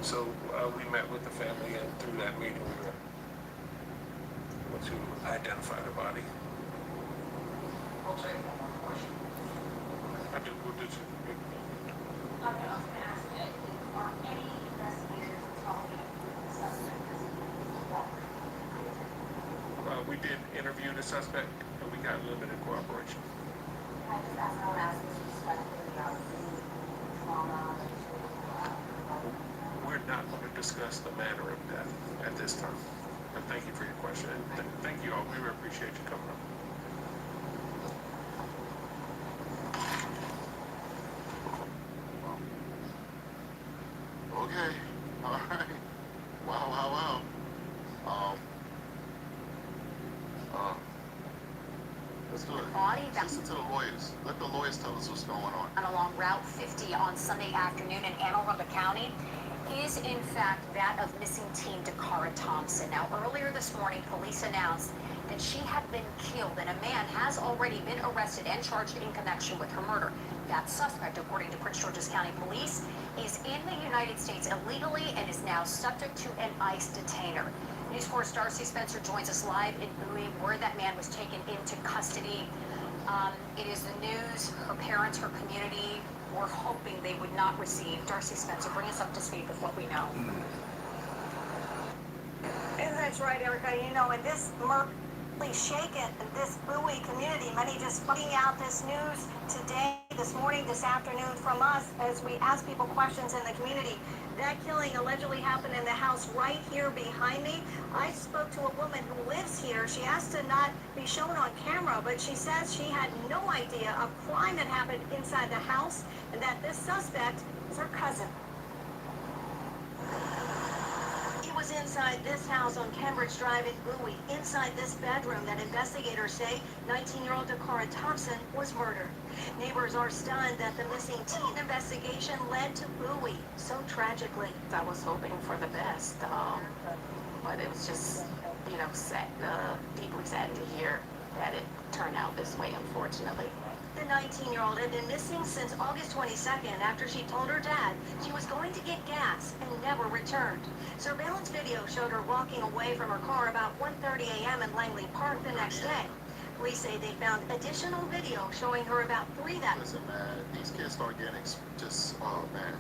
Speaker 6: So we met with the family and through that meeting we were able to identify the body. I do. What did you? We did interview the suspect and we got limited cooperation. We're not going to discuss the manner of death at this time. But thank you for your question. And thank you all. We really appreciate you coming up.
Speaker 2: Okay. All right. Wow. Let's do it. Listen to the lawyers. Let the lawyers tell us what's going on.
Speaker 12: Along Route 50 on Sunday afternoon in Anne Arundel County is in fact that of missing teen Decara Thompson. Now, earlier this morning, police announced that she had been killed and a man has already been arrested and charged in connection with her murder. That suspect, according to Prince George's County Police, is in the United States illegally and is now subject to an ICE detainer. News 4's Darcy Spencer joins us live in Bowie, where that man was taken into custody. It is the news, her parents, her community were hoping they would not receive. Darcy Spencer, bring us up to speed with what we know.
Speaker 5: And that's right, Erica. You know, in this shaken, this Bowie community, many just finding out this news today, this morning, this afternoon from us as we ask people questions in the community. That killing allegedly happened in the house right here behind me. I spoke to a woman who lives here. She asked to not be shown on camera, but she says she had no idea of crime that happened inside the house and that this suspect is her cousin.
Speaker 12: He was
Speaker 18: was inside this house on Cambridge Drive in Bowie, inside this bedroom that investigators say 19-year-old Decara Thompson was murdered. Neighbors are stunned that the missing teen investigation led to Bowie so tragically.
Speaker 17: I was hoping for the best, but it was just, sad, deeply sad to hear that it turned out this way, unfortunately.
Speaker 18: The 19-year-old had been missing since August 22nd after she told her dad she was going to get gas and never returned. Surveillance video showed her walking away from her car about 1:30 a.m. in Langley Park the next day. Police say they found additional video showing her about 3 that...
Speaker 2: Listen, man, these kids start getting oh, man.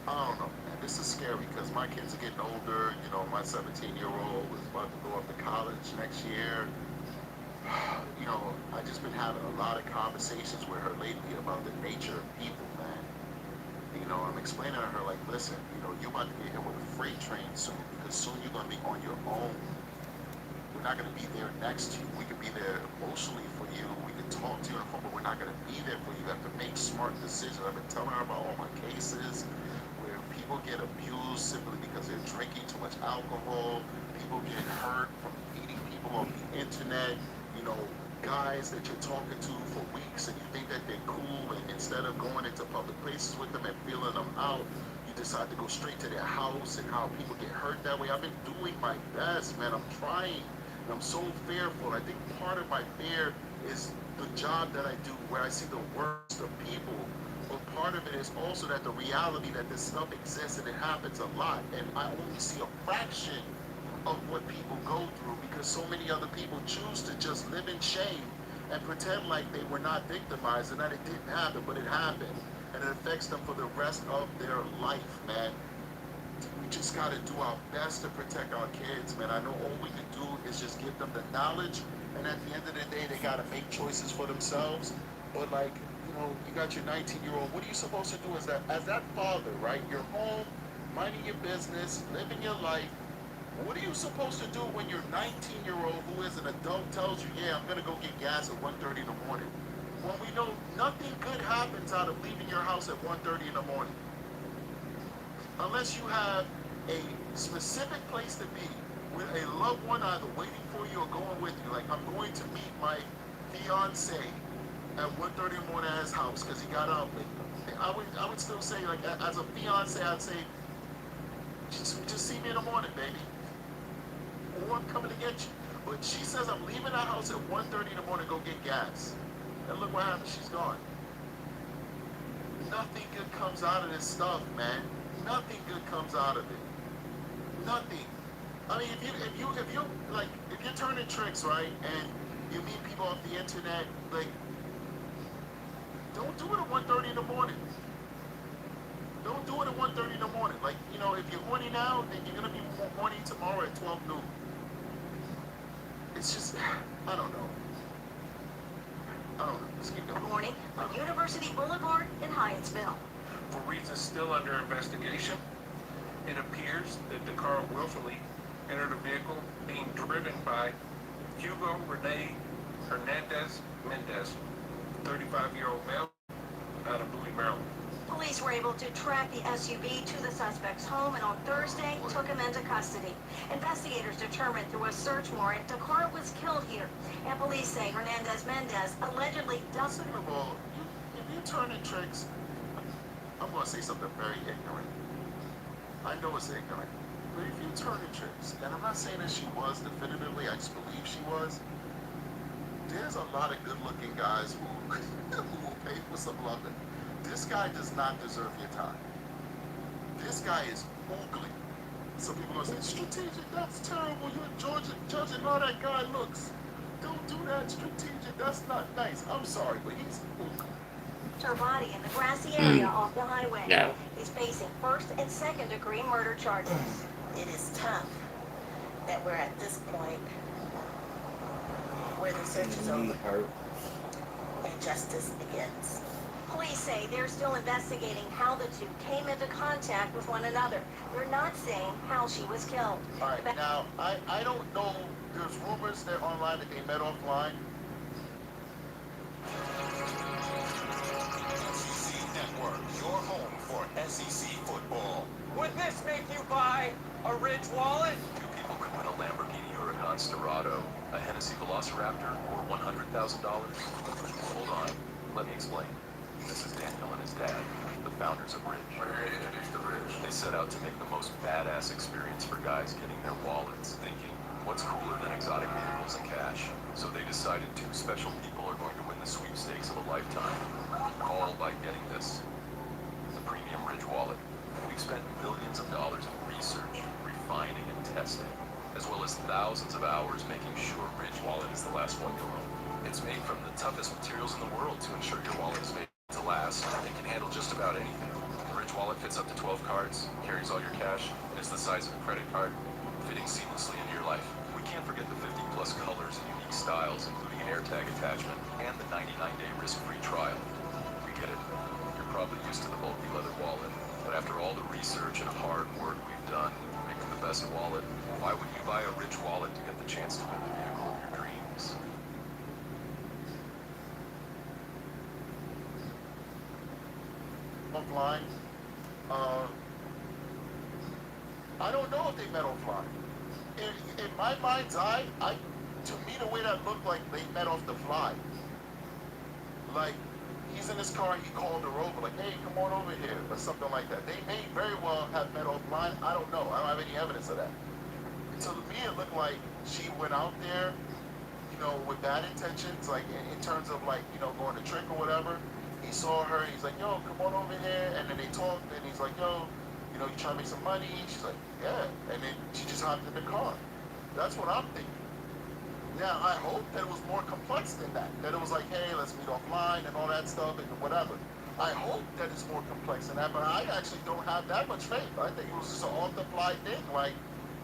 Speaker 2: I don't know, man. This is scary because my kids are getting older. My 17-year-old is about to go up to college next year. I just been having a lot of conversations with her lately about the nature of people, man. I'm explaining to her, like, listen, you're about to get hit with a freight train soon, because soon you're going to be on your own. We're not going to be there next to you. We could be there emotionally for you. We could talk to you on the phone, but we're not going to be there for you. You have to make smart decisions. I've been telling her about all my cases where people get abused simply because they're drinking too much alcohol. People get hurt from meeting people on the internet. Guys that you're talking to for weeks and you think that they're cool, and instead of going into public places with them and feeling them out, you decide to go straight to their house, and how people get hurt that way. I've been doing my best, man. I'm trying, and I'm so fearful. I think part of my fear is the job that I do, where I see the worst of people. But part of it is also that the reality that this stuff exists and it happens a lot, and I only see a fraction of what people go through, because so many other people choose to just live in shame and pretend like they were not victimized and that it didn't happen, but it happened, and it affects them for the rest of their life, man. We just got to do our best to protect our kids, man. I know all we can do is just give them the knowledge, and at the end of the day, they got to make choices for themselves. But you got your 19-year-old. What are you supposed to do as that father, right? You're home, minding your business, living your life. What are you supposed to do when your 19-year-old, who is an adult, tells you, yeah, I'm going to go get gas at 1:30 in the morning? When we know nothing good happens out of leaving your house at 1:30 in the morning. Unless you have a specific place to be with a loved one either waiting for you or going with you. Like, I'm going to meet my fiance at 1:30 in the morning at his house because he got out late. I would still say, like, as a fiance, I'd say, just see me in the morning, baby. Or I'm coming to get you. But she says I'm leaving our house at 1:30 in the morning to go get gas. And look what happened, she's gone. Nothing good comes out of this stuff, man. Nothing good comes out of it. Nothing. I mean, if you're turning tricks, right, and you meet people off the internet, like, don't do it at 1:30 in the morning. Don't do it at 1:30 in the morning. Like, if you're horny now, then you're gonna be more horny tomorrow at 12 noon. It's just, I don't know. Let's keep going.
Speaker 18: Good morning on University Boulevard in Hyattsville.
Speaker 6: For reasons still under investigation, it appears that Decara willfully entered a vehicle being driven by Hugo Rene Hernandez Mendez, 35-year-old male, out of Bowie, Maryland.
Speaker 18: Police were able to track the SUV to the suspect's home and on Thursday took him into custody. Investigators determined through a search warrant Decara was killed here. And police say Hernandez Mendez allegedly dumped...
Speaker 2: Second of all, if you turning tricks, I'm going to say something very ignorant. I know it's ignorant. But if you turning tricks, and I'm not saying that she was definitively, I just believe she was, there's a lot of good-looking guys who will pay for some loving. This guy does not deserve your time. This guy is ugly. Some people are going to say, strategic, that's terrible. You're judging how that guy looks. Don't do that, strategic. That's not nice. I'm sorry, but he's ugly.
Speaker 18: Her body in the grassy area off the highway.
Speaker 1: No.
Speaker 18: He's facing first and second degree murder charges.
Speaker 5: It is tough that we're at this point where the search is over and justice begins.
Speaker 18: Police say they're still investigating how the two came into contact with one another. They're not saying how she was killed.
Speaker 2: All right, now, I don't know. There's rumors that online that they met offline.
Speaker 8: SEC Network, your home for SEC football.
Speaker 3: Would this make you buy a rig? Ridge wallet?
Speaker 8: Two people could win a Lamborghini Huracan Storado, a Hennessy Velociraptor, or $100,000. Hold on, let me explain. This is Daniel and his dad, the founders of Ridge.
Speaker 6: We're here to introduce the Ridge.
Speaker 8: They set out to make the most badass experience for guys getting their wallets, thinking, what's cooler than exotic vehicles and cash? So they decided two special people are going to win the sweepstakes of a lifetime, all by getting this, the premium Ridge wallet. We've spent millions of dollars in research, refining, and testing, as well as thousands of hours making sure Ridge wallet is the last one to own. It's made from the toughest materials in the world to ensure your wallet is made to last and can handle just about anything. The Ridge wallet fits up to 12 cards, carries all your cash, and is the size of a credit card, fitting seamlessly into your life. We can't forget the 50+ colors and unique styles, including an AirTag attachment and the 99-day risk-free trial. We get it. You're probably used to the bulky leather wallet, but after all the research and hard work we've done making the best wallet, why would you buy a Ridge wallet to get the chance to win the vehicle of your dreams?
Speaker 2: Offline. I don't know if they met offline. In my mind's eye, to me the way that looked like they met off the fly. Like he's in his car, he called her over, like, hey, come on over here, or something like that. They may very well have met offline. I don't know. I don't have any evidence of that. So to me, it looked like she went out there, you know, with bad intentions, like in terms of like, you know, going to trick or whatever. He saw her, he's like, yo, come on over here, and then they talked, and he's like, yo, you know, you trying to make some money? She's like, yeah, and then she just hopped in the car. That's what I'm thinking. Now, I hope that it was more complex than that. That it was like, hey, let's meet offline and all that stuff and whatever. I hope that it's more complex than that, but I actually don't have that much faith. I think it was just an off-the-fly thing, like,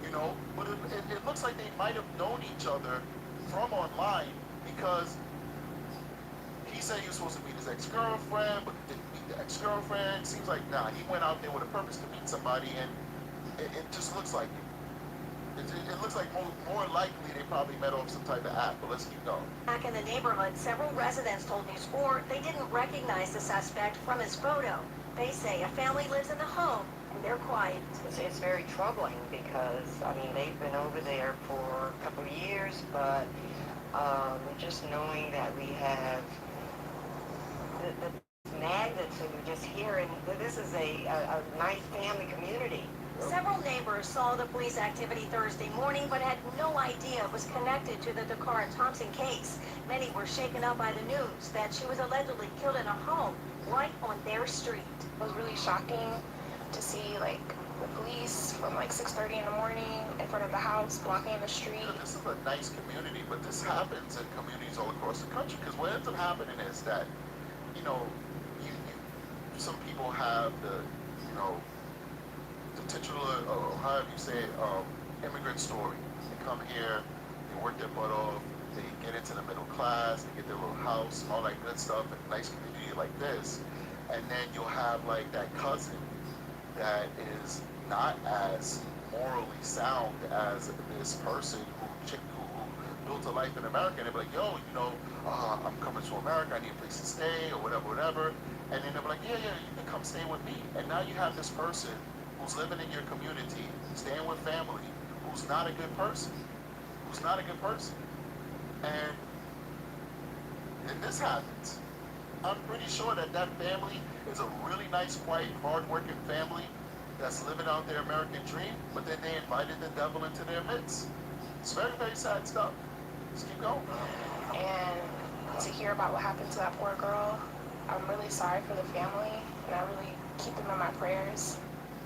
Speaker 2: you know, but it looks like they might have known each other from online because he said he was supposed to meet his ex-girlfriend, but didn't meet the ex-girlfriend. Seems like, nah, he went out there with a purpose to meet somebody, and it just looks like it. It looks like more likely they probably met off some type of app, but let's keep going.
Speaker 18: Back in the neighborhood, several residents told News 4 they didn't recognize the suspect from his photo. They say a family lives in the home, and they're quiet.
Speaker 19: It's very troubling because, I mean, they've been over there for a couple of years, but just knowing that we have the magnitude just here, and this is a nice family community.
Speaker 18: Several neighbors saw the police activity Thursday morning, but had no idea it was connected to the Decara Thompson case. Many were shaken up by the news that she was allegedly killed in a home right on their street.
Speaker 20: It was really shocking to see, like, the police from like 6:30 in the morning in front of the house, blocking the street.
Speaker 2: You know, this is a nice community, but this happens in communities all across the country, because what ends up happening is that, you know, some people have the, you know, the titular, or however you say it, immigrant story. They come here, they work their butt off, they get into the middle class, they get their little house and all that good stuff in a nice community like this. And then you'll have like that cousin that is not as morally sound as this person who built a life in America, and they'll be like, yo, you know, I'm coming to America, I need a place to stay, or whatever. And then they'll be like, yeah, you can come stay with me. And now you have this person who's living in your community, staying with family, who's not a good person. And then this happens. I'm pretty sure that family is a really nice, quiet, hard-working family that's living out their American dream, but then they invited the devil into their midst. It's very, very sad stuff. Let's keep going.
Speaker 20: And to hear about what happened to that poor girl, I'm really sorry for the family, and I really keep them in my prayers.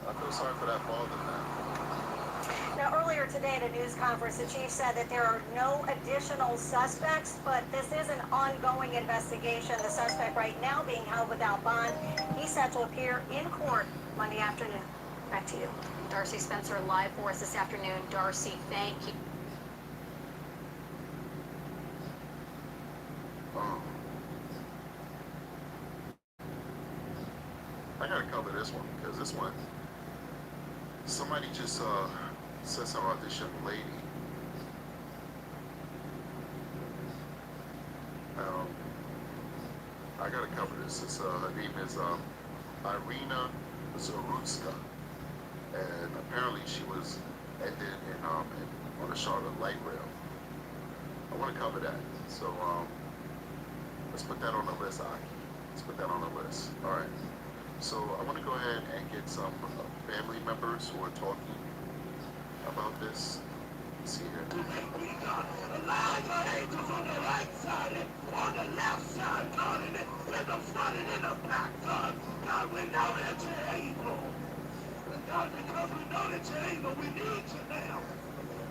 Speaker 2: I feel sorry for that father, man.
Speaker 18: Now, earlier today at a news conference, the chief said that there are no additional suspects, but this is an ongoing investigation. The suspect right now being held without bond. He's set to appear in court Monday afternoon. Back to you.
Speaker 12: Darcy Spencer live for us this afternoon. Darcy, thank you.
Speaker 2: I gotta cover this one, because this one, somebody just said something about this young lady. I gotta cover this. It's, her name is Irina Zarutska, and apparently she was ended on the Charlotte light rail. I want to cover that. So let's put that on the list, Aki. Let's put that on the list. All right. So I want to go ahead and get some family members who are talking about this. Let's see here.
Speaker 21: We got a line of angels on the right side and on the left side, God, and in the front and in the back, God. God, we know that you're able. And God, because we know that you're able, we need you now.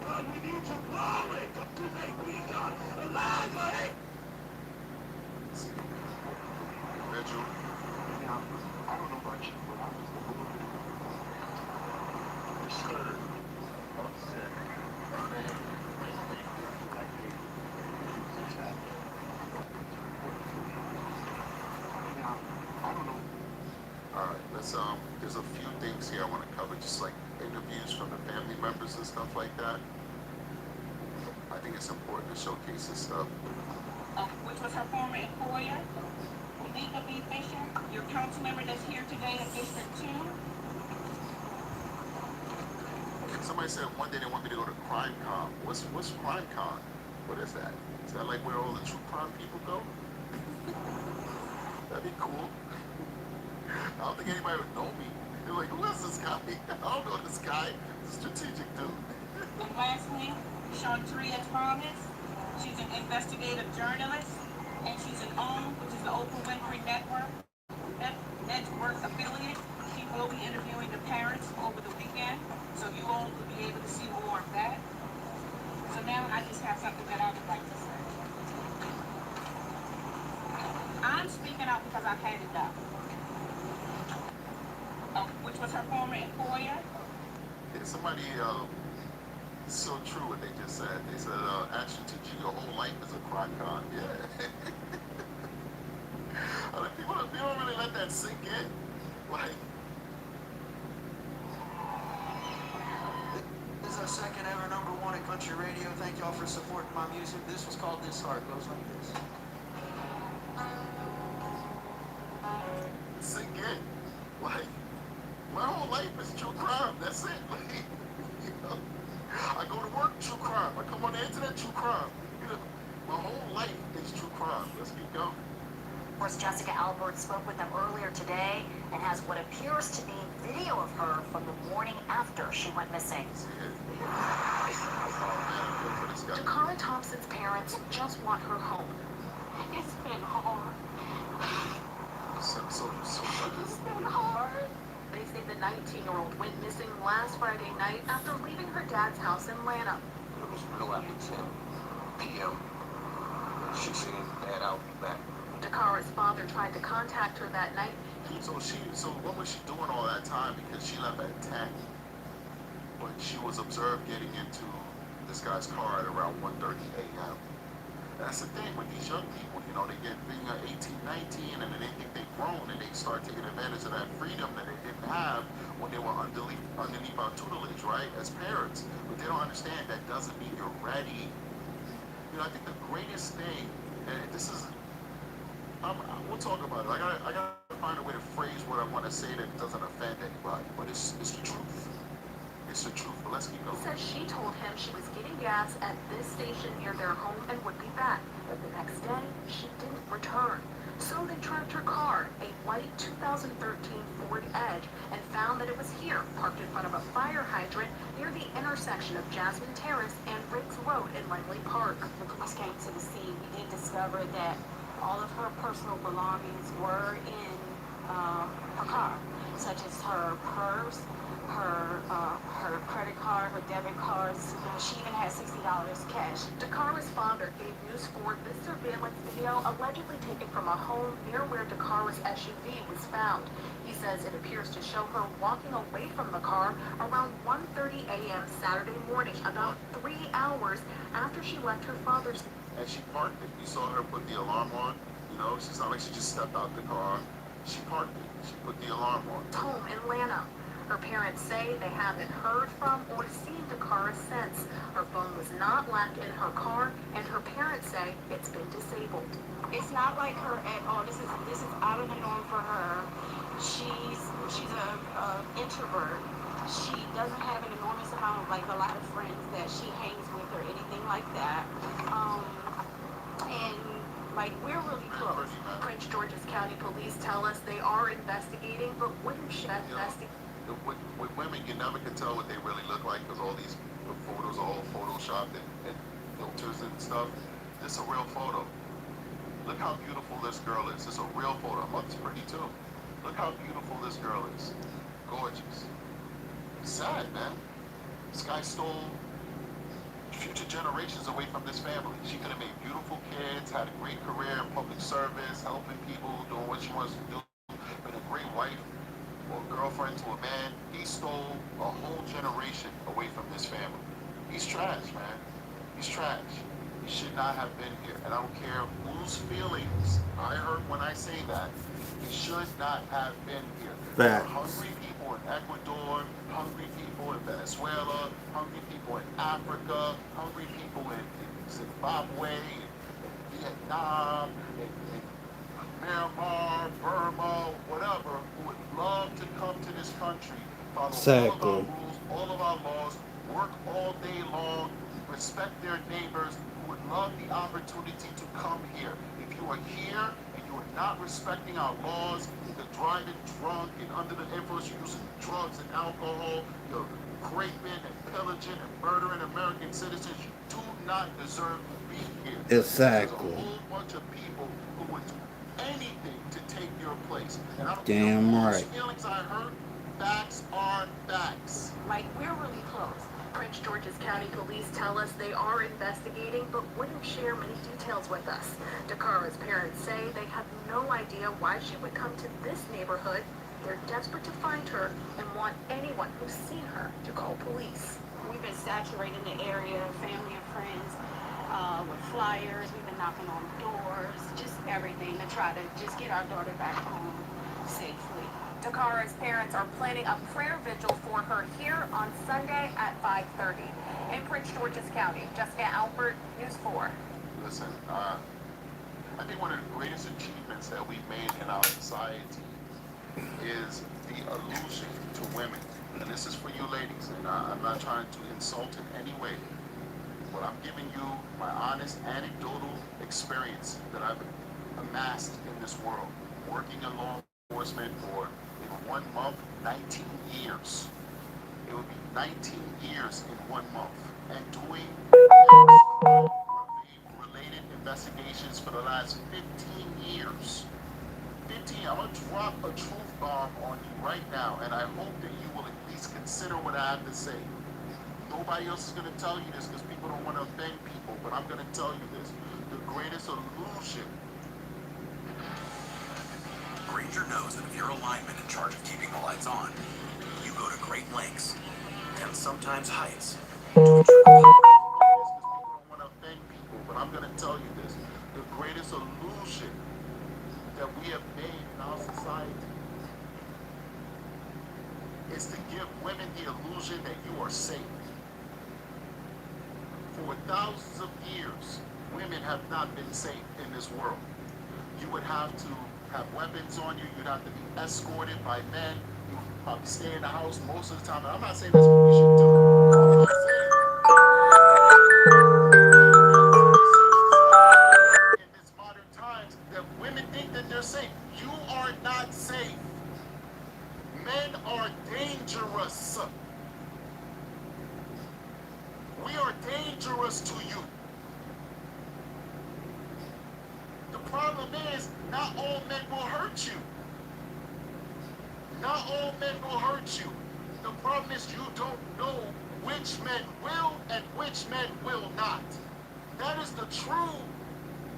Speaker 21: God, we need your glory. Today we got a line of angels.
Speaker 2: Vigil.
Speaker 6: Now, I don't know about you, but I was a little disturbed, upset, mad, like this happened. Now, I don't know.
Speaker 2: All right, let's there's a few things here I want to cover, just like interviews from the family members and stuff like that. I think it's important to showcase this stuff.
Speaker 22: Which was her former employer, Legal B. Fisher, your council member that's here today in District 2.
Speaker 2: Somebody said one day they want me to go to Crime Con. What's Crime Con? What is that? Is that like where all the true crime people go? That'd be cool. I don't think anybody would know me. They're like, who is this guy? I don't know this guy. He's a strategic dude.
Speaker 22: And lastly, Shantria Thomas. She's an investigative journalist, and she's an OWN, which is the Oprah Winfrey Network affiliate. She will be interviewing the parents over the weekend, so you all will be able to see more of that. So now I just have something that I would like to say. I'm speaking out because I've had enough. Which was her former employer.
Speaker 2: Yeah, somebody, it's so true what they just said. They said, action to G, your whole life is a crime con. Yeah. I mean, people don't really let that sink in. Like,
Speaker 23: this is our second ever #1 at country radio. Thank y'all for supporting my music. This was called This Heart. Goes like this.
Speaker 2: Sink in. Like, my whole life is true crime. That's it. Like, you know, I go to work, true crime. I come on the internet, true crime. You know, my whole life is true crime. Let's keep going.
Speaker 12: Of course, Jessica Albert spoke with them earlier today and has what appears to be video of her from the morning after she went missing. Decara Thompson's parents just want her home.
Speaker 22: It's been hard.
Speaker 2: It's
Speaker 22: been hard. They say the 19-year-old went missing last Friday night after leaving her dad's house in Atlanta.
Speaker 6: It was real after 10 p.m. She said, Dad, I'll be back.
Speaker 22: Decara's father tried to contact her that night.
Speaker 2: So what was she doing all that time? Because she left at 10. But she was observed getting into this guy's car at around 1:30 a.m. That's the thing with these young people, you know, they get being 18, 19, and then they think they've grown, and they start taking advantage of that freedom that they didn't have when they were underneath our tutelage, right, as parents. But they don't understand that doesn't mean you're ready. You know, I think the greatest thing, and this is, we'll talk about it. I gotta find a way to phrase what I want to say that doesn't offend anybody, but it's the truth. It's the truth, but let's keep going.
Speaker 22: Says she told him she was getting gas at this station near their home and would be back. But the next day, she didn't return. So they tracked her car, a white 2013 Ford Edge, and found that it was here, parked in front of a fire hydrant near the intersection of Jasmine Terrace and Riggs Road in Langley Park.
Speaker 24: The police came to the scene. We did discover that all of her personal belongings were in her car, such as her purse, her credit card, her debit cards. She even had $60 cash.
Speaker 22: Decara's father gave News 4 this surveillance video allegedly taken from a home near where Decara's SUV was found. He says it appears to show her walking away from the car around 1:30 a.m. Saturday morning, about 3 hours after she left her father's.
Speaker 2: And she parked it. You saw her put the alarm on. You know, it's not like she just stepped out the car. She parked it. She put the alarm on.
Speaker 22: Home in Atlanta. Her parents say they haven't heard from or seen Decara since. Her phone was not left in her car, and her parents say it's been disabled.
Speaker 24: It's not like her at all. This is out of the norm for her. She's an introvert. She doesn't have an enormous amount of, like, a lot of friends that she hangs with or anything like that. And, like, we're really close.
Speaker 2: Prince George's County Police tell us they are investigating, but wouldn't she investigate? With women, you never can tell what they really look like because all these photos are all photoshopped and filters and stuff. This is a real photo. Look how beautiful this girl is. It's a real photo. Looks pretty too. Look how beautiful this girl is. Gorgeous. Sad, man. This guy stole future generations away from this family. She could have made beautiful kids, had a great career in public service, helping people, doing what she wants to do, been a great wife or girlfriend to a man. He stole a whole generation away from this family. He's trash, man. He's trash. He should not have been here. And I don't care whose feelings I hurt when I say that. He should not have been here. There are hungry people in Ecuador, hungry people in Venezuela, hungry people in Africa, hungry people in Zimbabwe, in Vietnam, in Myanmar, Burma, whatever, who would love to come to this country, follow all of our rules, all of our laws, work all day long, respect their neighbors, who would love the opportunity to come here. If you are here and you are not respecting our laws, you're driving drunk and under the influence, you're using drugs and alcohol, you're raping and pillaging and murdering American citizens, you do not deserve to be here.
Speaker 1: Exactly.
Speaker 2: There's a whole bunch of people who would do anything to take your place. And I don't
Speaker 1: Damn
Speaker 2: care
Speaker 1: right.
Speaker 2: whose feelings I hurt, facts are facts.
Speaker 24: Like, we're really close.
Speaker 2: Prince George's County Police tell us they are investigating, but wouldn't share many details with us. Decara's parents say they have no idea why she would come to this neighborhood. They're desperate to find her and want anyone who's seen her to call police.
Speaker 24: We've been saturating the area, family and friends, with flyers. We've been knocking on doors, just everything to try to just get our daughter back home safely.
Speaker 2: Decara's parents are planning a prayer vigil for her here on Sunday at 5:30 in Prince George's County. Jessica Alpert, News 4. Listen, I think one of the greatest achievements that we've made in our society is the illusion to women. And this is for you ladies, and I'm not trying to insult in any way, but I'm giving you my honest anecdotal experience that I've amassed in this world, working in law enforcement for, in 1 month, 19 years. It would be 19 years in 1 month. And doing related investigations for the last 15 years. 15, I'm going to drop a truth bomb on you right now, and I hope that you will at least consider what I have to say. Nobody else is going to tell you this because people don't want to offend people, but I'm going to tell you this. The greatest illusion.
Speaker 8: Granger knows that if you're a lineman in charge of keeping the lights on, you go to great lengths, and sometimes heights, to ensure
Speaker 2: People don't want to offend people, but I'm going to tell you this. The greatest illusion that we have made in our society is to give women the illusion that you are safe. For thousands of years, women have not been safe in this world. You would have to have weapons on you. You'd have to be escorted by men. You would probably stay in the house most of the time. And I'm not saying that's what we should do. I'm not saying in this modern times that women think that they're safe. You are not safe. Men are dangerous. We are dangerous to you. The problem is, not all men will hurt you. Not all men will hurt you. The problem is you don't know which men will and which men will not. That is the true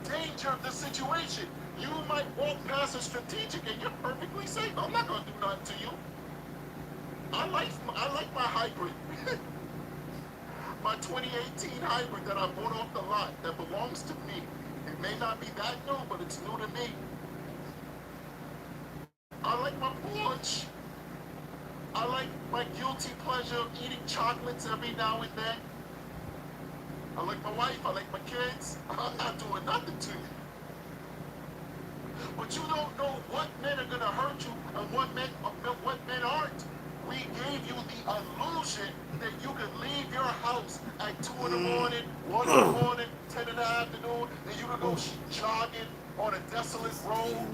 Speaker 2: danger of the situation. You might walk past a strategic and you're perfectly safe. I'm not going to do nothing to you. I like my hybrid. My 2018 hybrid that I bought off the lot that belongs to me. It may not be that new, but it's new to me. I like my Porsche. I like my guilty pleasure of eating chocolates every now and then. I like my wife. I like my kids. I'm not doing nothing to you. But you don't know what men are going to hurt you and what men aren't. We gave you the illusion that you could leave your house at 2 in the morning, 1 in the morning, 10 in the afternoon, and you could go jogging on a desolate road.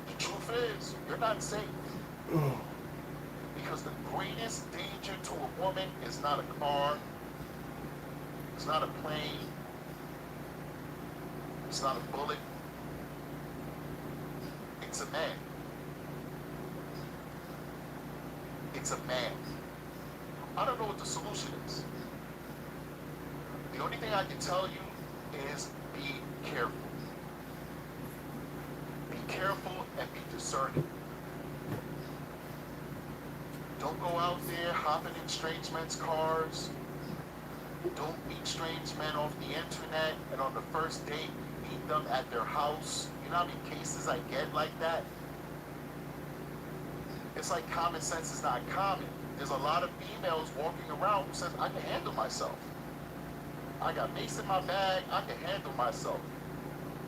Speaker 2: The truth is, you're not safe. Because the greatest danger to a woman is not a car, it's not a plane, it's not a bullet, it's a man. It's a man. I don't know what the solution is. The only thing I can tell you is be careful. Be careful and be discerning. Don't go out there hopping in strange men's cars. Don't meet strange men off the internet, and on the first date, meet them at their house. You know how many cases I get like that? It's like common sense is not common. There's a lot of females walking around who says, I can handle myself. I got mace in my bag, I can handle myself.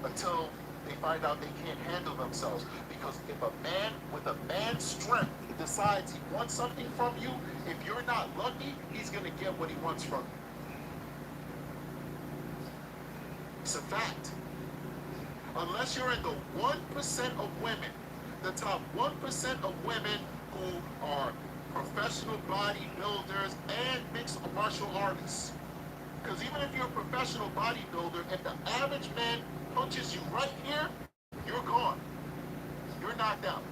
Speaker 2: Until they find out they can't handle themselves. Because if a man with a man's strength decides he wants something from you, if you're not lucky, he's going to get what he wants from you. It's a fact. Unless you're in the 1% of women, the top 1% of women who are professional bodybuilders and mixed martial artists. Because even if you're a professional bodybuilder, if the average man punches you right here, you're gone. You're knocked out.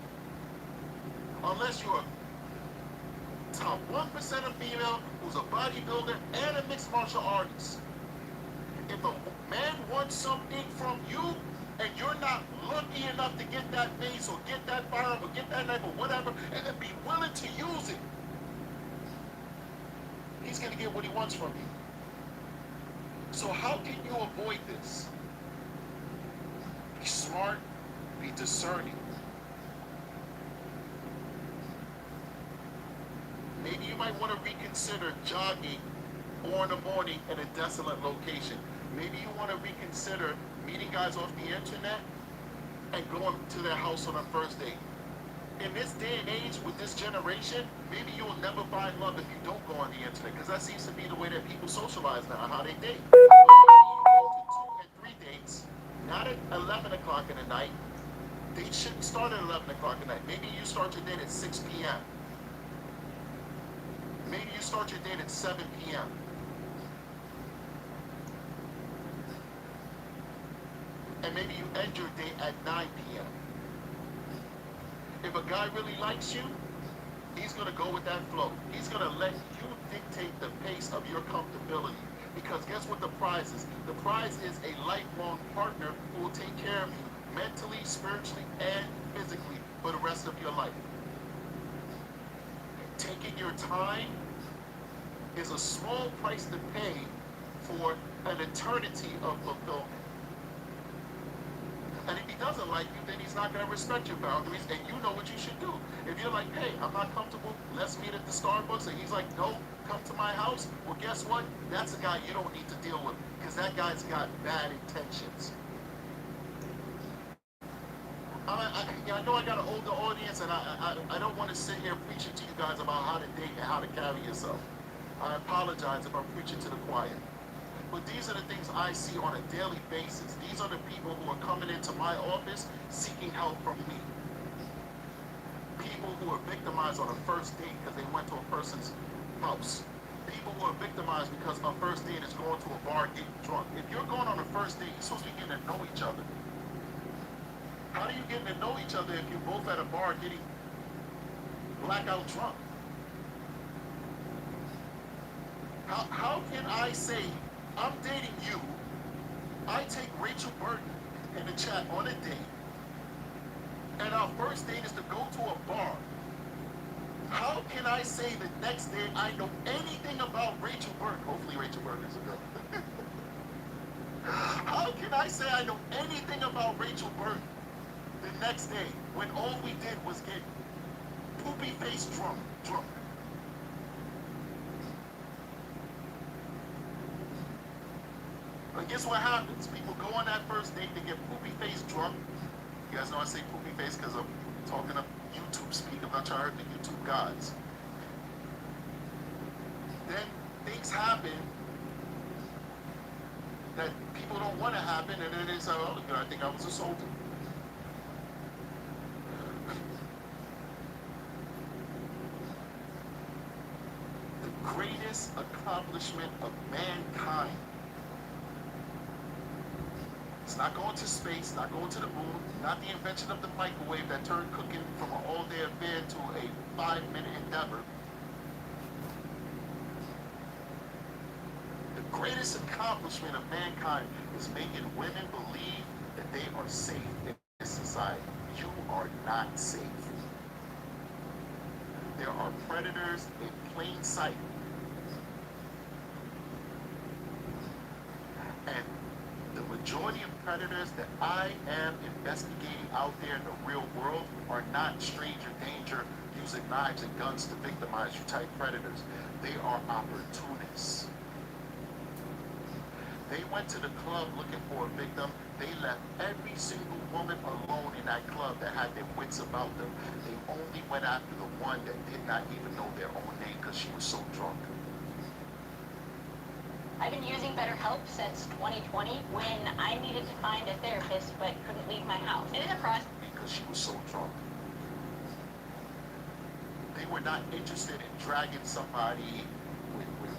Speaker 2: Unless you're a top 1% of female who's a bodybuilder and a mixed martial artist. If a man wants something from you, and you're not lucky enough to get that vase or get that firearm or get that knife or whatever, and then be willing to use it, he's going to get what he wants from you. So how can you avoid this? Be smart, be discerning. Maybe you might want to reconsider jogging 4 in the morning in a desolate location. Maybe you want to reconsider meeting guys off the internet and going to their house on a first date. In this day and age, with this generation, maybe you'll never find love if you don't go on the internet, because that seems to be the way that people socialize now, how they date. But maybe you go to 2 and 3 dates, not at 11 o'clock in the night. Dates shouldn't start at 11 o'clock at night. Maybe you start your date at 6 p.m. Maybe you start your date at 7 p.m. And maybe you end your date at 9 p.m. If a guy really likes you, he's going to go with that flow. He's going to let you dictate the pace of your comfortability. Because guess what the prize is? The prize is a lifelong partner who will take care of you mentally, spiritually, and physically for the rest of your life. Taking your time is a small price to pay for an eternity of fulfillment. And if he doesn't like you, then he's not going to respect your boundaries, and you know what you should do. If you're like, hey, I'm not comfortable, let's meet at the Starbucks, and he's like, no, come to my house, well, guess what? That's a guy you don't need to deal with, because that guy's got bad intentions. I know I got an older audience, and I don't want to sit here preaching to you guys about how to date and how to carry yourself. I apologize if I'm preaching to the choir. But these are the things I see on a daily basis. These are the people who are coming into my office seeking help from me. People who are victimized on a first date because they went to a person's house. People who are victimized because a first date is going to a bar getting drunk. If you're going on a first date, you're supposed to be getting to know each other. How do you get to know each other if you're both at a bar getting blackout drunk? How can I say, I'm dating you, I take Rachel Burton in the chat on a date, and our first date is to go to a bar? How can I say the next day I know anything about Rachel Burton? Hopefully Rachel Burton is a girl. How can I say I know anything about Rachel Burton the next day when all we did was get poopy-faced drunk? But guess what happens? People go on that first date, they get poopy-faced drunk. You guys know I say poopy-faced because I'm talking up YouTube speak. I'm not trying to hurt the YouTube gods. Then things happen that people don't want to happen, and then they say, oh, I think I was assaulted. The greatest accomplishment of mankind. It's not going to space, not going to the moon, not the invention of the microwave that turned cooking from an all-day affair to a 5-minute endeavor. The greatest accomplishment of mankind is making women believe that they are safe in this society. You are not safe. There are predators in plain sight. And the majority of predators that I am investigating out there in the real world are not stranger danger, using knives and guns to victimize you type predators. They are opportunists. They went to the club looking for a victim. They left every single woman alone in that club that had their wits about them. They only went after the one that did not even know their own name because she was so drunk.
Speaker 12: I've been using BetterHelp since 2020 when I needed to find a therapist but couldn't leave my house. It is a process.
Speaker 2: Because she was so drunk. They were not interested in dragging somebody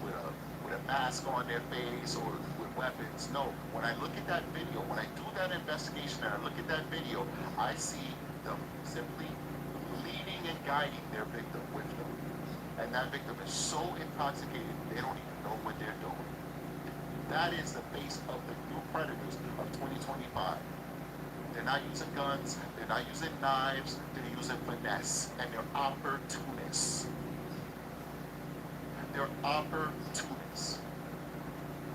Speaker 2: with a mask on their face or with weapons. No, when I look at that video, when I do that investigation and I look at that video, I see them simply leading and guiding their victim with them. And that victim is so intoxicated, they don't even know what they're doing. That is the face of the new predators of 2025. They're not using guns, they're not using knives, they're using finesse, and they're opportunists. They're opportunists.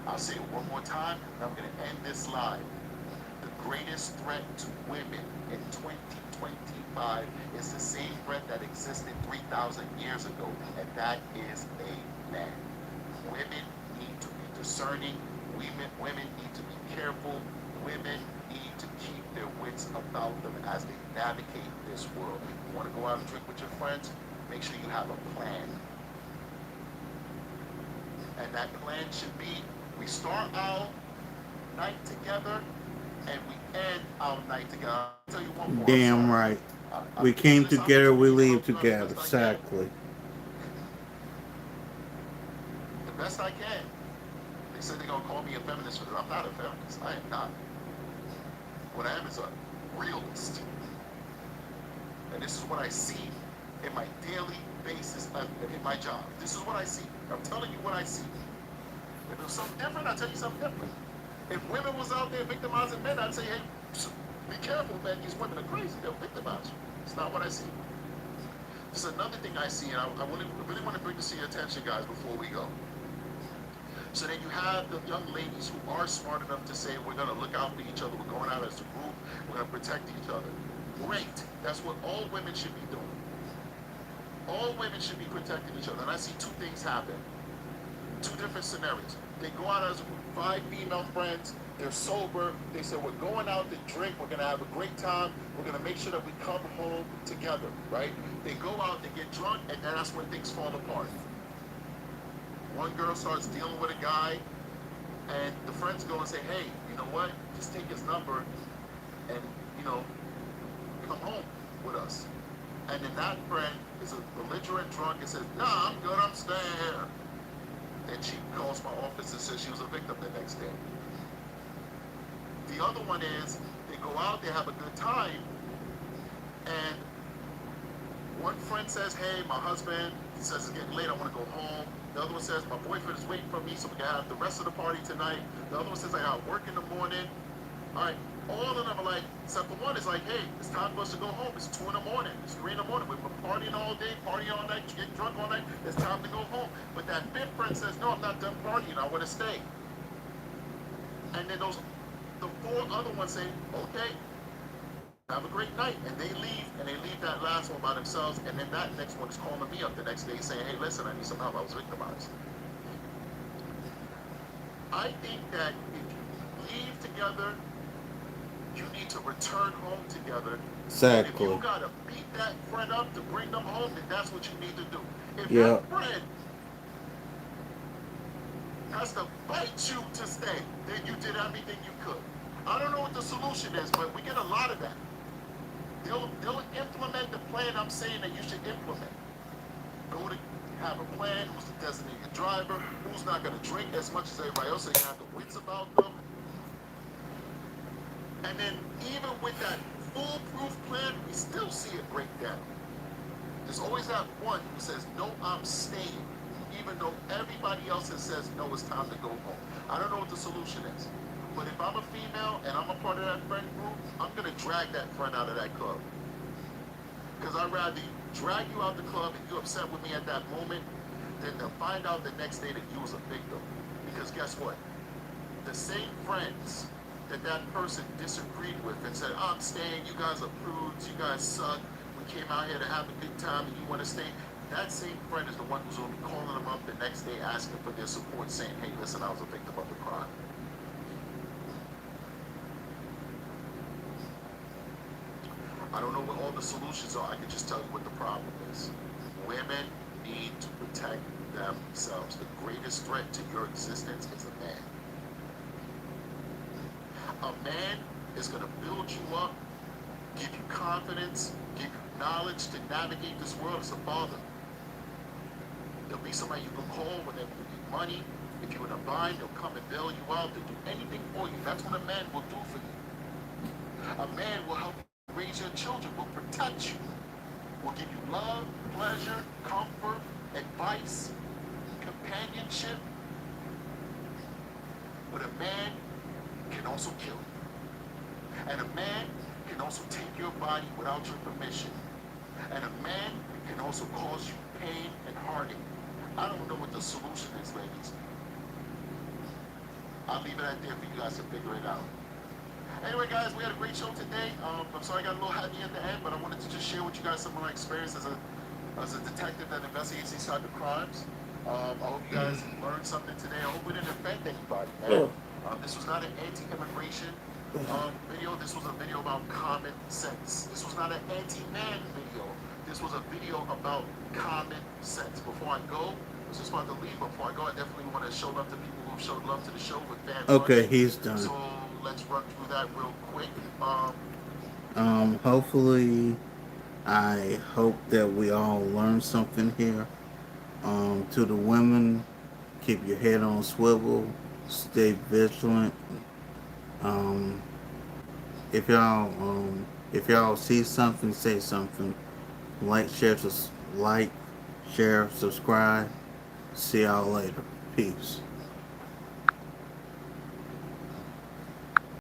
Speaker 2: I'll say it one more time, and I'm going to end this live. The greatest threat to women in 2025 is the same threat that existed 3,000 years ago, and that is a man. Women need to be discerning. Women need to be careful. Women need to keep their wits about them as they navigate this world. You want to go out and drink with your friends? Make sure you have a plan. And that plan should be, we start our night together and we end our night together. I'll tell you one more.
Speaker 1: Damn right. We came together, we leave together. Exactly.
Speaker 2: The best I can. They said they're going to call me a feminist for this. I'm not a feminist. I am not. What I am is a realist. And this is what I see in my daily basis in my job. This is what I see. I'm telling you what I see. If it was something different, I'll tell you something different. If women was out there victimizing men, I'd say, hey, be careful, man. These women are crazy. They'll victimize you. It's not what I see. There's another thing I see, and I really want to bring this to your attention, guys, before we go. So then you have the young ladies who are smart enough to say, we're going to look out for each other. We're going out as a group. We're going to protect each other. Great. That's what all women should be doing. All women should be protecting each other. And I see two things happen. Two different scenarios. They go out as a group, 5 female friends. They're sober. They say, we're going out to drink. We're going to have a great time. We're going to make sure that we come home together, right? They go out, they get drunk, and then that's when things fall apart. One girl starts dealing with a guy, and the friends go and say, hey, you know what? Just take his number and, come home with us. And then that friend is a belligerent drunk and says, nah, I'm good, I'm staying here. And she calls my office and says she was a victim the next day. The other one is, they go out, they have a good time, and one friend says, hey, my husband says it's getting late, I want to go home. The other one says, my boyfriend is waiting for me so we can have the rest of the party tonight. The other one says, I got work in the morning. All right, all of them are like, except for one is like, hey, it's time for us to go home. It's 2 in the morning, it's 3 in the morning. We've been partying all day, partying all night, getting drunk all night. It's time to go home. But that fifth friend says, no, I'm not done partying, I want to stay. And then the 4 other ones say, okay, have a great night, and they leave that last one by themselves, and then that next one is calling me up the next day saying, hey, listen, I need some help, I was victimized. I think that if you leave together, you need to return home together. And if
Speaker 1: Exactly.
Speaker 2: you gotta beat that friend up to bring them home, then that's what you need to do. If
Speaker 1: Yeah.
Speaker 2: that friend has to fight you to stay, then you did everything you could. I don't know what the solution is, but we get a lot of that. They'll implement the plan I'm saying that you should implement. Go to have a plan, who's the designated driver, who's not going to drink as much as everybody else, so you have the wits about them. And then even with that foolproof plan, we still see it break down. There's always that one who says, no, I'm staying, even though everybody else has says, no, it's time to go home. I don't know what the solution is. But if I'm a female and I'm a part of that friend group, I'm going to drag that friend out of that club. Because I'd rather drag you out the club and you upset with me at that moment than to find out the next day that you was a victim. Because guess what? The same friends that that person disagreed with and said, I'm staying, you guys are prudes, you guys suck, we came out here to have a good time and you want to stay. That same friend is the one who's going to be calling them up the next day asking for their support, saying, hey, listen, I was a victim of the crime. I don't know what all the solutions are. I can just tell you what the problem is. Women need to protect themselves. The greatest threat to your existence is a man. A man is going to build you up, give you confidence, give you knowledge to navigate this world as a father. There'll be somebody you can call whenever you need money. If you're in a bind, they'll come and bail you out. They'll do anything for you. That's what a man will do for you. A man will help you raise your children, will protect you, will give you love, pleasure, comfort, advice, companionship. But a man can also kill you. And a man can also take your body without your permission. And a man can also cause you pain and heartache. I don't know what the solution is, ladies. I'll leave it out there for you guys to figure it out. Anyway, guys, we had a great show today. I'm sorry I got a little heavy at the end, but I wanted to just share with you guys some of my experience as a detective that investigates these type of crimes. I hope you guys learned something today. I hope we didn't offend anybody, man. This was not an anti-immigration video. This was a video about common sense. This was not an anti-man video. This was a video about common sense. Before I go, I was just about to leave. Before I go, I definitely want to show love to people who showed love to the show with fan
Speaker 1: Okay,
Speaker 2: funding.
Speaker 1: he's done.
Speaker 2: So let's run through that real quick.
Speaker 1: Hopefully, I hope that we all learn something here. To the women, keep your head on swivel, stay vigilant. Um, if y'all see something, say something. Like, share, subscribe. See y'all later. Peace.